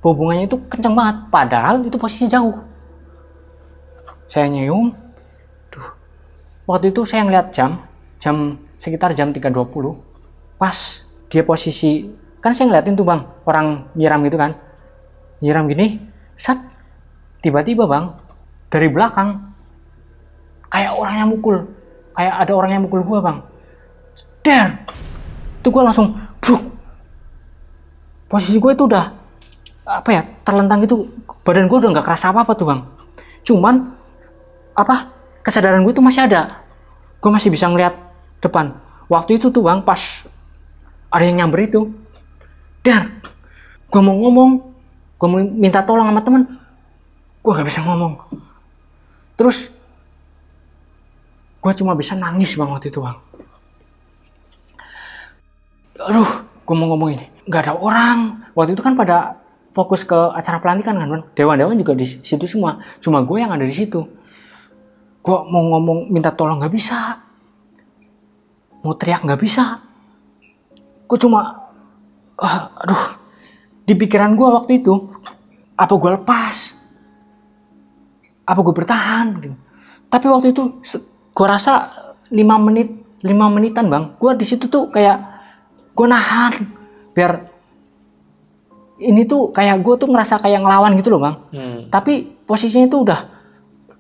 bunganya itu kenceng banget, padahal itu posisinya jauh. Saya nyium, waktu itu saya ngeliat sekitar jam 3:20, pas dia posisi, kan saya ngeliatin tuh bang, orang nyiram gitu kan, nyiram gini, tiba-tiba bang, dari belakang, kayak ada orang yang mukul gua bang, itu gua langsung, posisi gue itu udah, terlentang gitu, badan gue udah gak kerasa apa-apa tuh bang, cuman, kesadaran gue tuh masih ada, gue masih bisa ngeliat depan. Waktu itu tuh bang, pas ada yang nyamber itu, gue mau ngomong, gue mau minta tolong sama temen, gue gak bisa ngomong. Terus gue cuma bisa nangis bang waktu itu bang. Aduh, gue mau ngomong ini, gak ada orang. Waktu itu kan pada fokus ke acara pelantikan kan bang, dewan-dewan juga di situ semua, cuma gue yang ada di situ. Gue mau ngomong minta tolong nggak bisa, mau teriak nggak bisa. Gue cuma, aduh, di pikiran gue waktu itu, apa gue lepas, apa gue bertahan gitu. Tapi waktu itu gue rasa 5 menitan bang, gue di situ tuh kayak gue nahan biar ini tuh kayak gue tuh ngerasa kayak ngelawan gitu loh bang. Tapi posisinya itu udah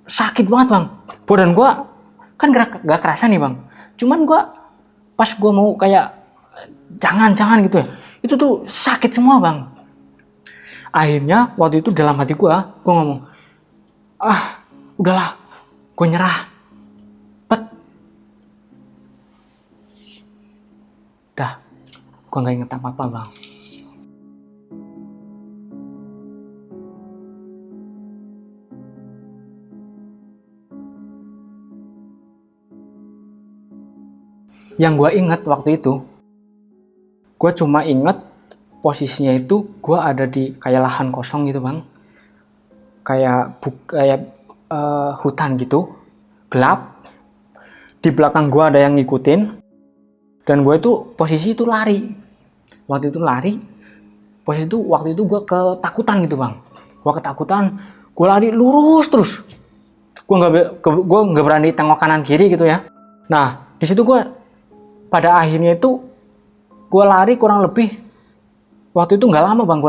sakit banget bang. Badan gue kan gak kerasa nih bang, cuman gue pas gue mau kayak jangan gitu ya, itu tuh sakit semua bang. Akhirnya waktu itu dalam hati gue ngomong, udahlah, gue nyerah. Dah, gue gak inget apa-apa bang. Yang gue inget waktu itu, gue cuma inget posisinya itu gue ada di kayak lahan kosong gitu bang, kayak hutan gitu, gelap. Di belakang gue ada yang ngikutin, dan gue itu posisi itu lari. Waktu itu lari, posisi itu waktu itu gue ketakutan gitu bang. Gue ketakutan, gue lari lurus terus. Gue nggak berani tengok kanan kiri gitu ya. Nah di situ gue pada akhirnya itu gue lari kurang lebih, waktu itu nggak lama bang,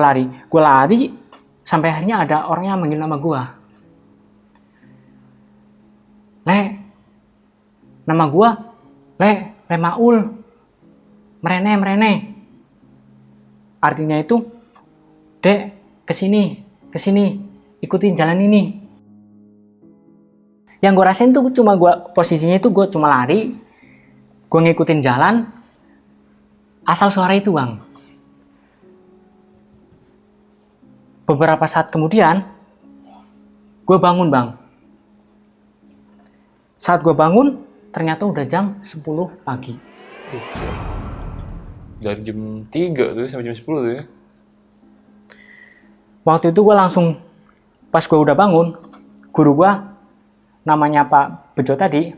gue lari sampai akhirnya ada orang yang manggil nama gue. Nama gue Le Maul, merene. Artinya itu, Dek, kesini, ikutin jalan ini. Yang gue rasain tuh cuma posisinya itu gue cuma lari, gue ngikutin jalan, asal suara itu bang. Beberapa saat kemudian, gue bangun bang. Saat gue bangun, ternyata udah jam 10 pagi. Dari jam 3 tuh sampai jam 10 tuh ya. Waktu itu gue langsung, pas gue udah bangun, guru gue, namanya Pak Bejo tadi,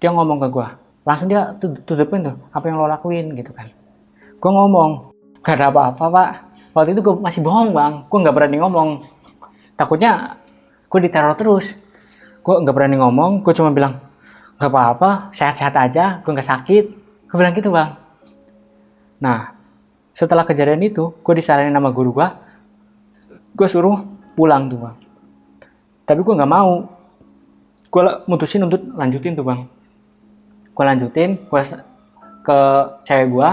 dia ngomong ke gue. Langsung dia tutupin tuh, apa yang lo lakuin gitu kan. Gue ngomong, gak ada apa-apa pak. Waktu itu gue masih bohong bang, gue gak berani ngomong. Takutnya gue diteror terus. Gue gak berani ngomong, gue cuma bilang, gak apa-apa, sehat-sehat aja, gue gak sakit. Gue bilang gitu bang. Nah, setelah kejadian itu, gue disaranin sama guru gue suruh pulang tuh bang. Tapi gue gak mau. Gue mutusin untuk lanjutin tuh bang. Gue lanjutin, gue ke cewek gue,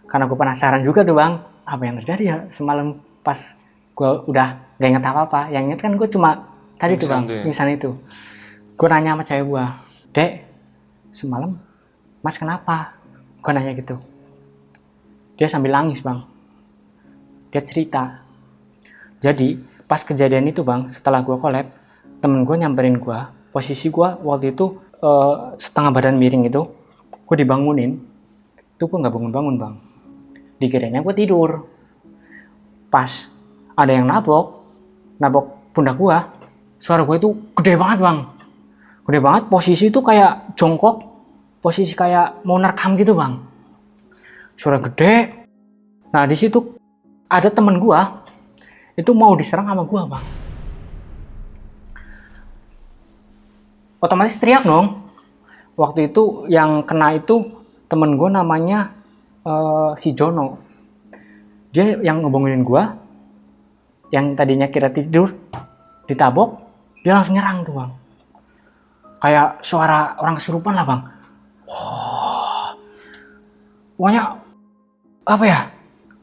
karena gue penasaran juga tuh bang, apa yang terjadi ya semalam pas gue udah gak inget apa-apa. Yang inget kan gue cuma tadi tuh bang, pingsan itu. Gue nanya sama cewek gue, Dek, semalam mas kenapa? Gue nanya gitu. Dia sambil nangis bang. Dia cerita. Jadi pas kejadian itu bang, setelah gue collab, temen gue nyamperin gue. Posisi gue waktu itu setengah badan miring itu, gue dibangunin. Itu gue nggak bangun bang. Dikiranya gue tidur. Pas ada yang nabok pundak gue. Suara gue itu gede banget bang. Gede banget. Posisi itu kayak jongkok. Posisi kayak mau nerekam gitu bang. Suara gede. Nah di situ ada temen gue itu mau diserang sama gue bang. Otomatis teriak dong. Waktu itu yang kena itu temen gue namanya si Jono. Dia yang ngebangunin gue, yang tadinya kira tidur, ditabok, dia langsung nyerang tuh bang. Kayak suara orang kesurupan lah bang. Pokoknya apa ya,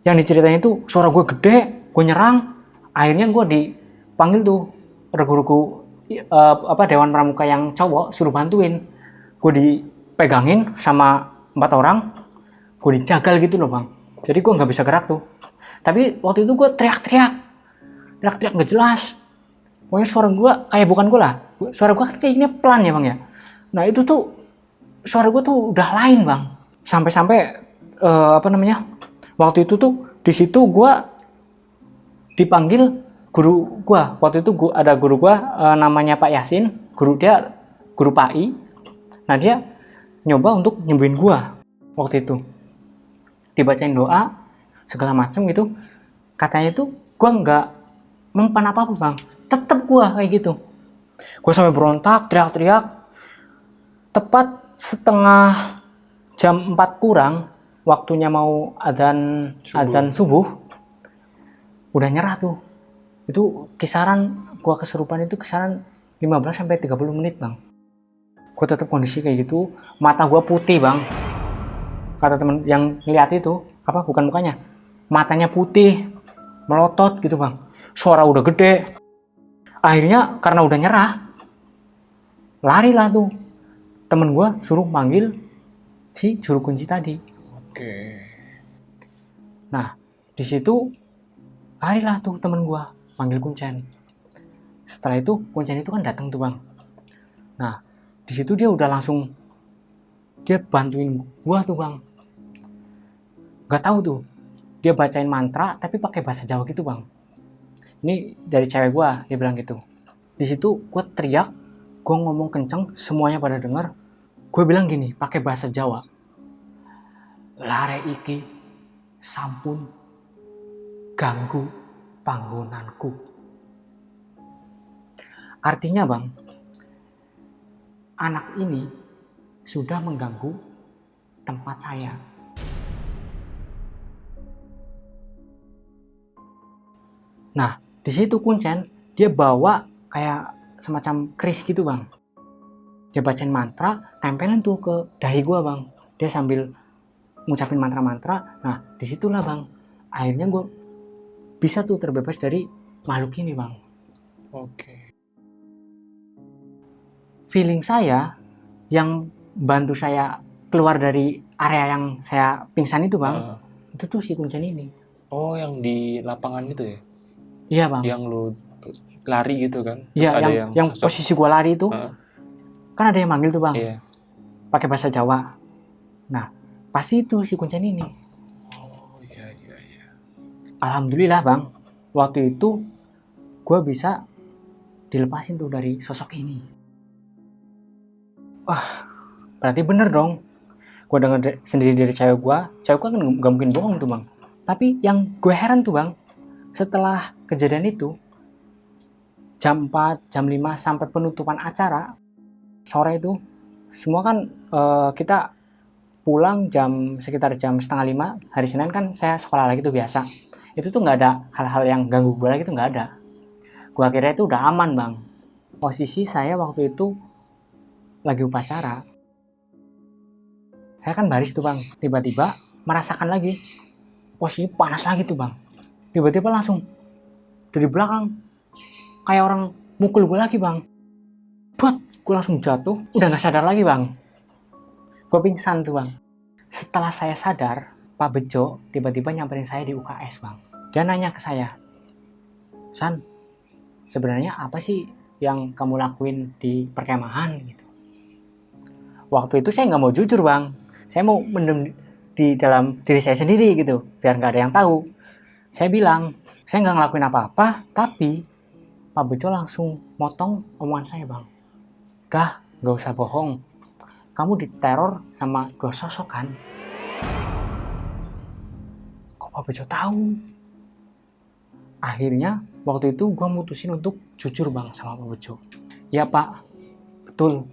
yang diceritain itu suara gue gede, gue nyerang. Akhirnya gue dipanggil tuh guruku Dewan Pramuka yang cowok, suruh bantuin. Gue dipegangin sama 4 orang, gue dijagal gitu loh bang. Jadi gue nggak bisa gerak tuh. Tapi waktu itu gue teriak-teriak nggak jelas. Pokoknya suara gue kayak bukan gue lah. Suara gue kan kayaknya pelan ya bang ya. Nah itu tuh suara gue tuh udah lain bang. Sampai waktu itu tuh di situ gue dipanggil guru gue. Waktu itu ada guru gue namanya Pak Yasin. Guru dia guru PAI. Nah dia nyoba untuk nyembuhin gue waktu itu. Dibacain doa segala macem gitu. Katanya itu gue nggak mempan apa-apa bang. Tetep gue kayak gitu. Gue sampai berontak, teriak-teriak. Tepat setengah jam 4 kurang, waktunya mau azan subuh, udah nyerah tuh. Itu kisaran gue kesurupan itu kisaran 15-30 menit bang. Gue tetap kondisi kayak gitu, mata gue putih bang. Kata temen yang ngeliat itu, bukan mukanya, matanya putih, melotot gitu bang. Suara udah gede. Akhirnya karena udah nyerah, larilah tuh. Temen gue suruh manggil si juru kunci tadi. Oke. Nah, di situ larilah tuh temen gue manggil kuncen. Setelah itu kuncen itu kan datang tuh bang. Nah, di situ dia udah langsung dia bantuin gue tuh bang. Gak tahu tuh, dia bacain mantra tapi pakai bahasa Jawa gitu bang. Ini dari cewek gue, dia bilang gitu. Di situ gue teriak, gue ngomong kenceng, semuanya pada denger. Gue bilang gini, pakai bahasa Jawa. Lare iki sampun ganggu panggonanku. Artinya bang, anak ini sudah mengganggu tempat saya. Nah, di situ kuncen dia bawa kayak semacam keris gitu bang. Dia bacain mantra, tempelin tuh ke dahi gua bang. Dia sambil ngucapin mantra-mantra. Nah, disitulah bang, akhirnya gua bisa tuh terbebas dari makhluk ini bang. Oke. Feeling saya yang bantu saya keluar dari area yang saya pingsan itu bang, itu tuh si kuncen ini. Oh, yang di lapangan itu ya? Iya bang. Yang lu lari gitu kan? Terus Iya, ada yang posisi gua lari itu, kan ada yang manggil tuh bang, Iya. pakai bahasa Jawa. Nah, pasti itu si kuncen ini. Oh iya. Alhamdulillah bang, waktu itu gue bisa dilepasin tuh dari sosok ini. Wah, berarti bener dong. Gue denger sendiri dari cewek gue kan gak mungkin bohong tuh bang. Tapi yang gue heran tuh bang, setelah kejadian itu, jam 4, jam 5 sampai penutupan acara, sore itu, semua kan kita pulang sekitar jam setengah 5, hari Senin kan saya sekolah lagi tuh biasa. Itu tuh gak ada hal-hal yang ganggu gue lagi tuh gak ada. Gue akhirnya itu udah aman bang. Posisi saya waktu itu lagi upacara. Saya kan baris tuh bang. Tiba-tiba merasakan lagi posisi panas lagi tuh bang. Tiba-tiba langsung dari belakang kayak orang mukul gue lagi bang. Buat gue langsung jatuh. Udah gak sadar lagi bang. Gue pingsan tuh bang. Setelah saya sadar, Pak Bejo tiba-tiba nyamperin saya di UKS bang. Dia nanya ke saya, San, sebenarnya apa sih yang kamu lakuin di perkemahan gitu. Waktu itu saya nggak mau jujur bang, saya mau mendem di dalam diri saya sendiri gitu, biar nggak ada yang tahu. Saya bilang, saya nggak ngelakuin apa-apa, tapi Pak Bejo langsung motong omongan saya bang. Dah, nggak usah bohong, kamu diteror sama dua sosok kan? Kok Pak Bejo tahu? Akhirnya waktu itu gue mutusin untuk jujur bang sama Pak Bejo. Ya pak, betul,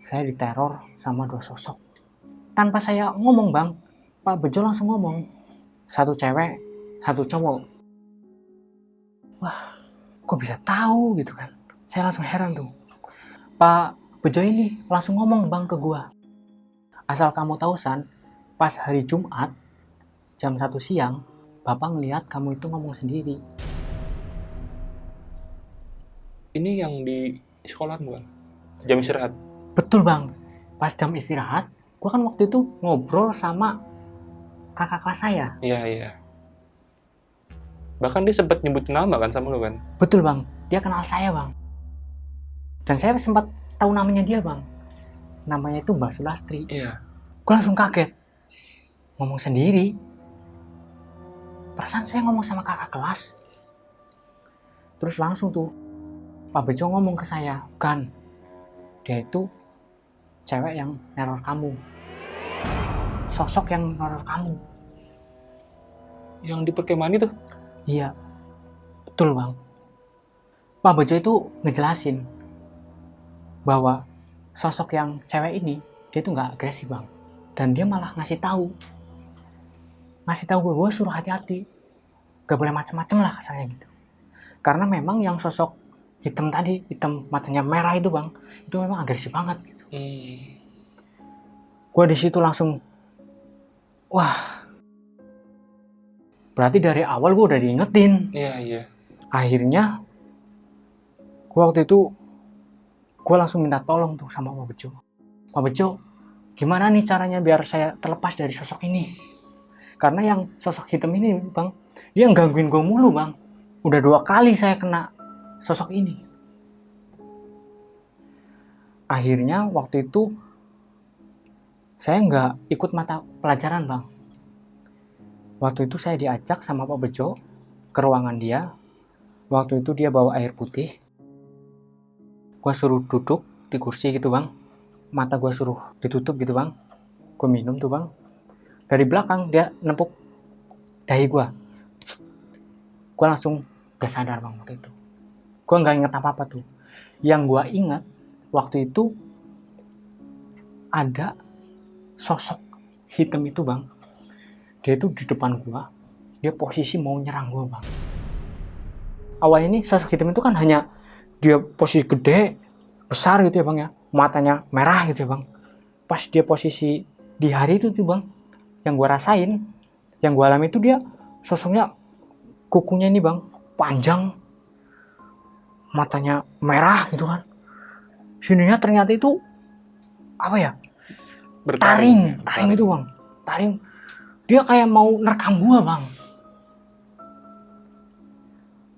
saya diteror sama dua sosok. Tanpa saya ngomong bang, Pak Bejo langsung ngomong, satu cewek, satu cowok. Wah, kok bisa tahu gitu kan? Saya langsung heran tuh. Pak Bejo ini langsung ngomong bang ke gue, asal kamu tahu San, pas hari Jumat jam 1 siang, Bapak ngelihat kamu itu ngomong sendiri. Ini yang di sekolah bukan? Jam istirahat? Betul bang, pas jam istirahat, gue kan waktu itu ngobrol sama kakak kelas saya. Iya. Bahkan dia sempat nyebut nama kan sama lu kan? Betul bang, dia kenal saya bang. Dan saya sempat tahu namanya dia bang. Namanya itu Mbak Sulastri. Iya. Gue langsung kaget. Ngomong sendiri. Perasaan saya ngomong sama kakak kelas. Terus langsung tuh Pak Bejo ngomong ke saya, Gan, dia itu cewek yang neror kamu, sosok yang neror kamu. Yang di perkemahan itu? Iya, betul bang. Pak Bejo itu ngejelasin bahwa sosok yang cewek ini dia tuh nggak agresif bang, dan dia malah ngasih tahu gue suruh hati-hati, gak boleh macem-macem lah kasarnya gitu. Karena memang yang sosok hitam tadi, hitam matanya merah itu bang, itu memang agresif banget gitu. Gue di situ langsung, wah, berarti dari awal gue udah diingetin. Iya. Akhirnya gue waktu itu gue langsung minta tolong tuh sama Pak Bejo. Pak Bejo, gimana nih caranya biar saya terlepas dari sosok ini? Karena yang sosok hitam ini bang, dia gangguin gue mulu bang. Udah 2 kali saya kena sosok ini. Akhirnya waktu itu saya nggak ikut mata pelajaran bang. Waktu itu saya diajak sama Pak Bejo ke ruangan dia. Waktu itu dia bawa air putih. Gue suruh duduk di kursi gitu bang. Mata gue suruh ditutup gitu bang. Gue minum tuh bang. Dari belakang dia nempuk dahi gue. Gue langsung gak sadar bang waktu itu. Gue gak inget apa-apa tuh. Yang gue ingat waktu itu ada sosok hitam itu bang. Dia itu di depan gue. Dia posisi mau nyerang gue bang. Awalnya ini sosok hitam itu kan hanya dia posisi gede, besar gitu ya bang ya. Matanya merah gitu ya bang. Pas dia posisi di hari itu tuh bang, yang gue rasain, yang gue alami itu dia sosoknya, kukunya ini bang panjang, matanya merah gitu kan. Sininya ternyata itu apa ya, taring itu bang, taring. Dia kayak mau nerkam gue bang.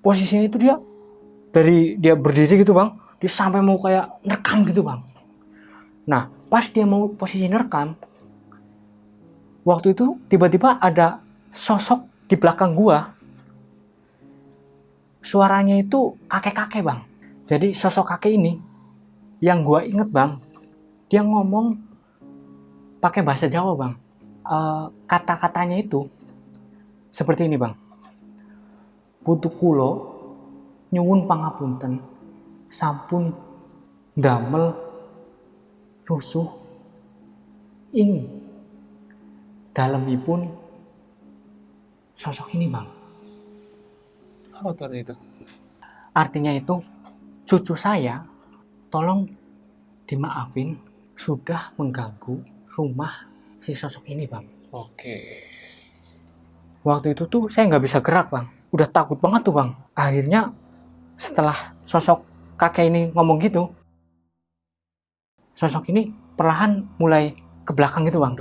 Posisinya itu dia dari dia berdiri gitu bang, dia sampai mau kayak nerkam gitu bang. Nah pas dia mau posisi nerkam, waktu itu tiba-tiba ada sosok di belakang gua. Suaranya itu kakek-kakek bang. Jadi sosok kakek ini yang gua inget bang, dia ngomong pakai bahasa Jawa bang. Kata-katanya itu seperti ini bang. Putu kulo nyuwun pangapunten sampun damel rusuh ing dalemipun sosok ini bang. Apa tuh artinya itu? Artinya itu cucu saya tolong dimaafin sudah mengganggu rumah si sosok ini bang. Oke. Waktu itu tuh saya nggak bisa gerak bang, udah takut banget tuh bang. Akhirnya setelah sosok kakek ini ngomong gitu, sosok ini perlahan mulai ke belakang gitu bang.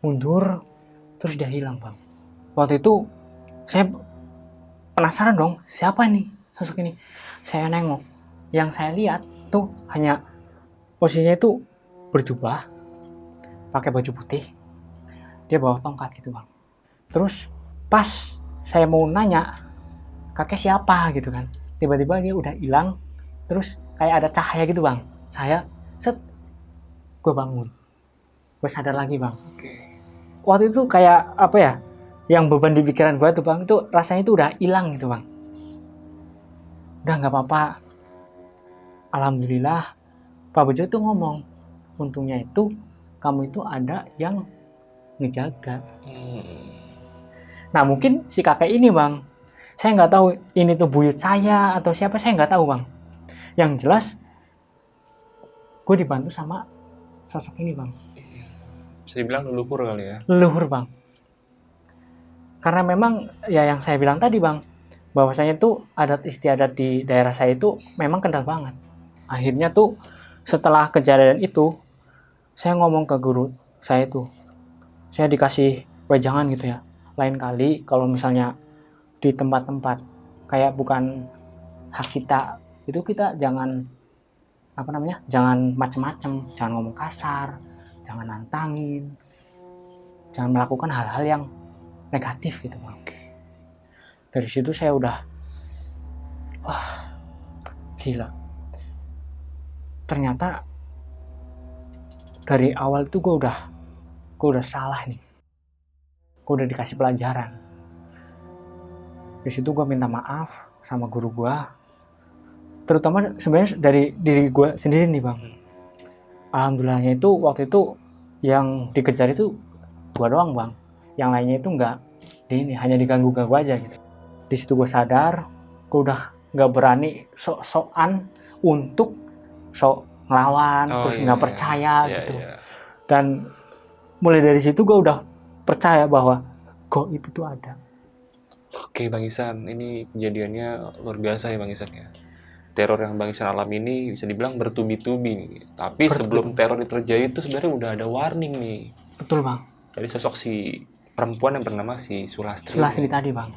Mundur, terus dia hilang bang. Waktu itu saya penasaran dong, siapa nih sosok ini. Saya nengok, yang saya lihat tuh hanya posisinya itu berjubah, pakai baju putih, dia bawa tongkat gitu bang. Terus pas saya mau nanya kakek siapa gitu kan, tiba-tiba dia udah hilang. Terus kayak ada cahaya gitu bang. Saya gue bangun, gue sadar lagi bang. Waktu itu kayak apa ya, yang beban di pikiran gue tuh bang, itu rasanya itu udah hilang gitu bang. Udah nggak apa-apa, alhamdulillah. Pak Bejo tuh ngomong, untungnya itu kamu itu ada yang ngejaga. Nah mungkin si kakek ini bang, saya nggak tahu ini tuh buyut saya atau siapa, saya nggak tahu bang. Yang jelas gue dibantu sama sosok ini bang. Bisa dibilang leluhur kali ya? Leluhur bang. Karena memang ya yang saya bilang tadi bang, bahwasanya tuh adat istiadat di daerah saya itu memang kental banget. Akhirnya tuh setelah kejadian itu, saya ngomong ke guru saya tuh, saya dikasih wejangan gitu ya, lain kali kalau misalnya di tempat-tempat kayak bukan hak kita, itu kita jangan jangan macem-macem, jangan ngomong kasar, jangan nantangin, jangan melakukan hal-hal yang negatif gitu bang. Dari situ saya udah, wah gila, ternyata dari awal itu gue udah salah nih. Gue udah dikasih pelajaran. Di situ gue minta maaf sama guru gue. Terutama sebenarnya dari diri gue sendiri nih bang. Alhamdulillahnya itu waktu itu yang dikejar itu gue doang bang. Yang lainnya itu hanya diganggu-ganggu aja gitu. Di situ gue sadar, gue udah nggak berani sok-sokan untuk sok ngelawan, terus nggak percaya gitu. Dan mulai dari situ gue udah percaya bahwa gaib itu ada. Oke Bang Ihsan, ini kejadiannya luar biasa ya Bang Ihsan ya. Teror yang Bang Ihsan alami ini bisa dibilang bertubi-tubi nih. Tapi sebelum teror itu terjadi itu sebenarnya udah ada warning nih. Betul bang. Dari sosok si perempuan yang bernama si Sulastri. Sulastri tadi bang.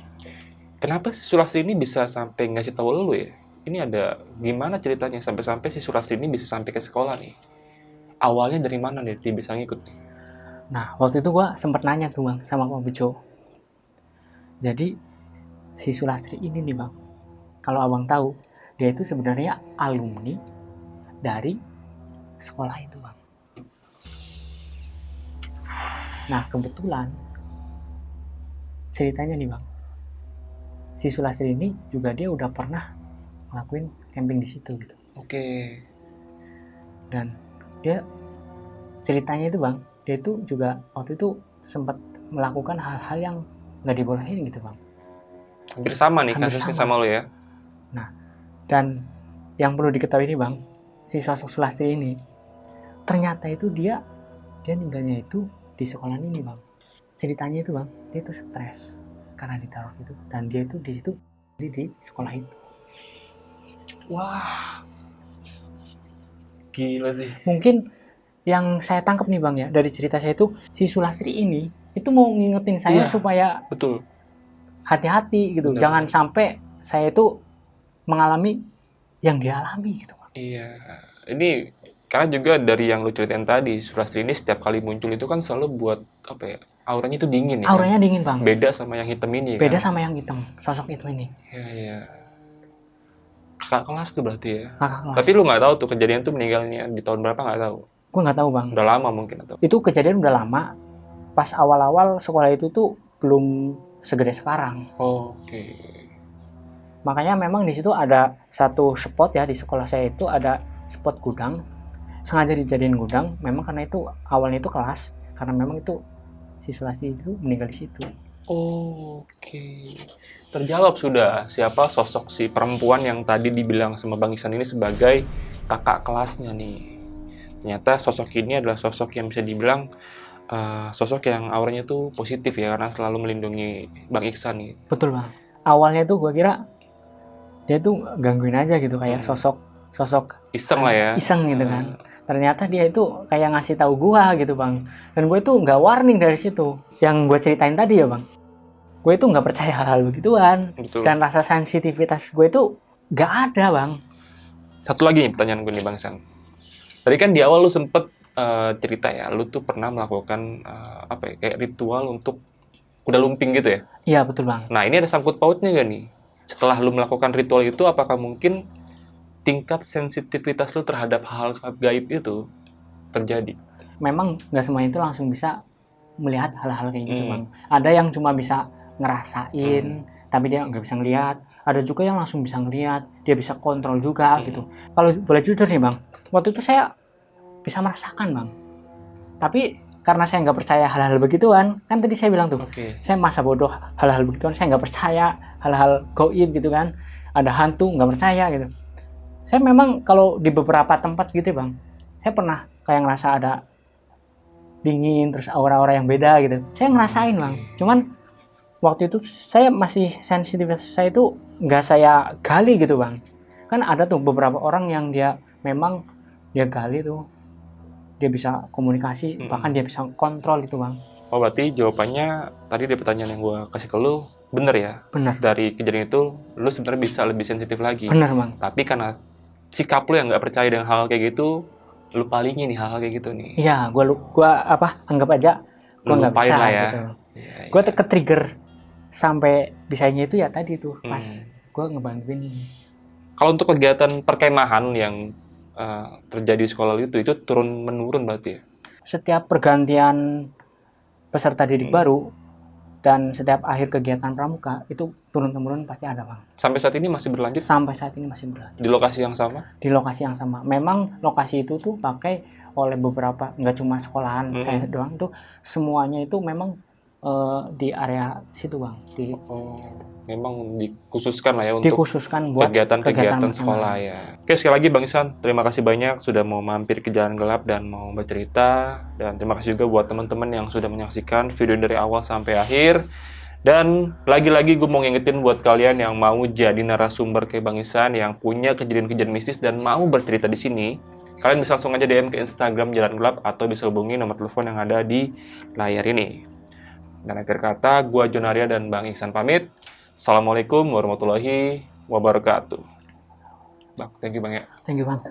Kenapa si Sulastri ini bisa sampai ngasih tahu lu ya? Ini ada gimana ceritanya sampai-sampai si Sulastri ini bisa sampai ke sekolah nih? Awalnya dari mana nih dia bisa ngikut nih? Nah waktu itu gue sempet nanya tuh bang sama Pak Bejo. Jadi si Sulastri ini nih bang, kalau abang tahu, dia itu sebenarnya alumni dari sekolah itu bang. Nah kebetulan ceritanya nih bang, si Sulastri ini juga dia udah pernah ngelakuin camping di situ gitu. Oke. Dan dia ceritanya itu bang, dia itu juga waktu itu sempat melakukan hal-hal yang nggak dibolehin gitu bang. Hampir sama nih kasusnya sama lo ya. Nah, dan yang perlu diketahui nih bang, si sosok Sulastri ini ternyata itu dia tinggalnya itu di sekolah ini bang. Ceritanya itu bang, dia itu stres karena ditaruh itu, dan dia itu di situ di sekolah itu. Wah, gila sih. Mungkin yang saya tangkap nih bang ya dari cerita saya itu, si Sulastri ini itu mau ngingetin saya supaya betul, hati-hati gitu. Bener. Jangan sampai saya itu mengalami yang dia alami gitu bang. Iya, ini karena juga dari yang lu ceritain tadi, Sulastri ini setiap kali muncul itu kan selalu buat apa ya, auranya itu dingin ya. Auranya dingin bang. Beda sama yang hitam ini. Beda kan? Sama yang hitam, sosok hitam ini. Iya. Kakak kelas tuh berarti ya. Kakak kelas. Tapi lu nggak tahu tuh kejadian tuh meninggalnya di tahun berapa, nggak tahu? Gue nggak tahu bang. Udah lama mungkin atau? Itu kejadian udah lama. Pas awal-awal sekolah itu tuh belum segede sekarang. Oke. Makanya memang di situ ada satu spot ya, di sekolah saya itu ada spot gudang. Sengaja dijadiin gudang, memang karena itu awalnya itu kelas, karena memang itu si Sulastri itu meninggal di situ. Oke. Terjawab sudah siapa sosok si perempuan yang tadi dibilang sama Bang Ihsan ini sebagai kakak kelasnya nih. Ternyata sosok ini adalah sosok yang bisa dibilang sosok yang auranya tuh positif ya, karena selalu melindungi Bang Ihsan nih. Betul bang. Awalnya tuh gue kira dia tuh gangguin aja gitu, kayak sosok iseng lah ya. Iseng gitu kan. Ternyata dia itu kayak ngasih tahu gue gitu bang. Dan gue itu nggak warning dari situ. Yang gue ceritain tadi ya bang. Gue itu nggak percaya hal-hal begituan. Betul. Dan rasa sensitivitas gue itu nggak ada bang. Satu lagi nih pertanyaan gue nih Bang Ihsan. Tadi kan di awal lu sempet cerita ya, lu tuh pernah melakukan apa ya, kayak ritual untuk kuda lumping gitu ya? Iya betul bang. Nah ini ada sangkut pautnya gak nih? Setelah lu melakukan ritual itu, apakah mungkin tingkat sensitivitas lu terhadap hal gaib itu terjadi? Memang nggak semuanya itu langsung bisa melihat hal-hal kayak gitu bang. Ada yang cuma bisa ngerasain, tapi dia nggak bisa ngelihat. Ada juga yang langsung bisa ngelihat, dia bisa kontrol juga gitu. Kalau boleh jujur nih bang, waktu itu saya bisa merasakan bang. Tapi karena saya nggak percaya hal-hal begituan, kan tadi saya bilang tuh, saya masa bodoh hal-hal begituan, saya nggak percaya hal-hal gaib gitu kan. Ada hantu, nggak percaya gitu. Saya memang kalau di beberapa tempat gitu bang, saya pernah kayak ngerasa ada dingin, terus aura-aura yang beda gitu. Saya ngerasain bang. Cuman waktu itu saya masih sensitivitas saya itu nggak saya gali gitu bang. Kan ada tuh beberapa orang yang dia memang dia gali tuh, dia bisa komunikasi, bahkan dia bisa kontrol itu bang. Oh berarti jawabannya tadi dari pertanyaan yang gue kasih ke lu bener ya? Bener. Dari kejadian itu lu sebenarnya bisa lebih sensitif lagi. Bener bang. Tapi karena sikap lu yang nggak percaya dengan hal kayak gitu, lu palingin nih hal kayak gitu nih. Iya, gua anggap aja gua nggak bisa lah ya. gitu. Gua ke-trigger sampai bisanya itu ya tadi tuh pas gua ngebantuin ini. Kalau untuk kegiatan perkemahan yang terjadi di sekolah itu turun menurun berarti ya? Setiap pergantian peserta didik baru dan setiap akhir kegiatan pramuka itu turun-temurun pasti ada, Bang. Sampai saat ini masih berlanjut Sampai saat ini masih berlanjut. di lokasi yang sama? Di lokasi yang sama. Memang lokasi itu tuh pakai oleh beberapa, nggak cuma sekolahan saya doang, tuh semuanya itu memang di area situ, Bang. Memang dikhususkan lah ya untuk Dikhususkan buat kegiatan-kegiatan masing-masing. sekolah ya. Oke, sekali lagi Bang Ihsan, terima kasih banyak sudah mau mampir ke Jalan Gelap dan mau bercerita. Dan terima kasih juga buat teman-teman yang sudah menyaksikan video dari awal sampai akhir. Dan lagi-lagi gue mau ngingetin buat kalian yang mau jadi narasumber kayak Bang Ihsan yang punya kejadian-kejadian mistis dan mau bercerita di sini, kalian bisa langsung aja DM ke Instagram Jalan Gelap atau bisa hubungi nomor telepon yang ada di layar ini. Dan akhir kata, gue Jonaria dan Bang Ihsan pamit. Assalamualaikum warahmatullahi wabarakatuh. Bang, thank you Bang ya. Thank you, Bang.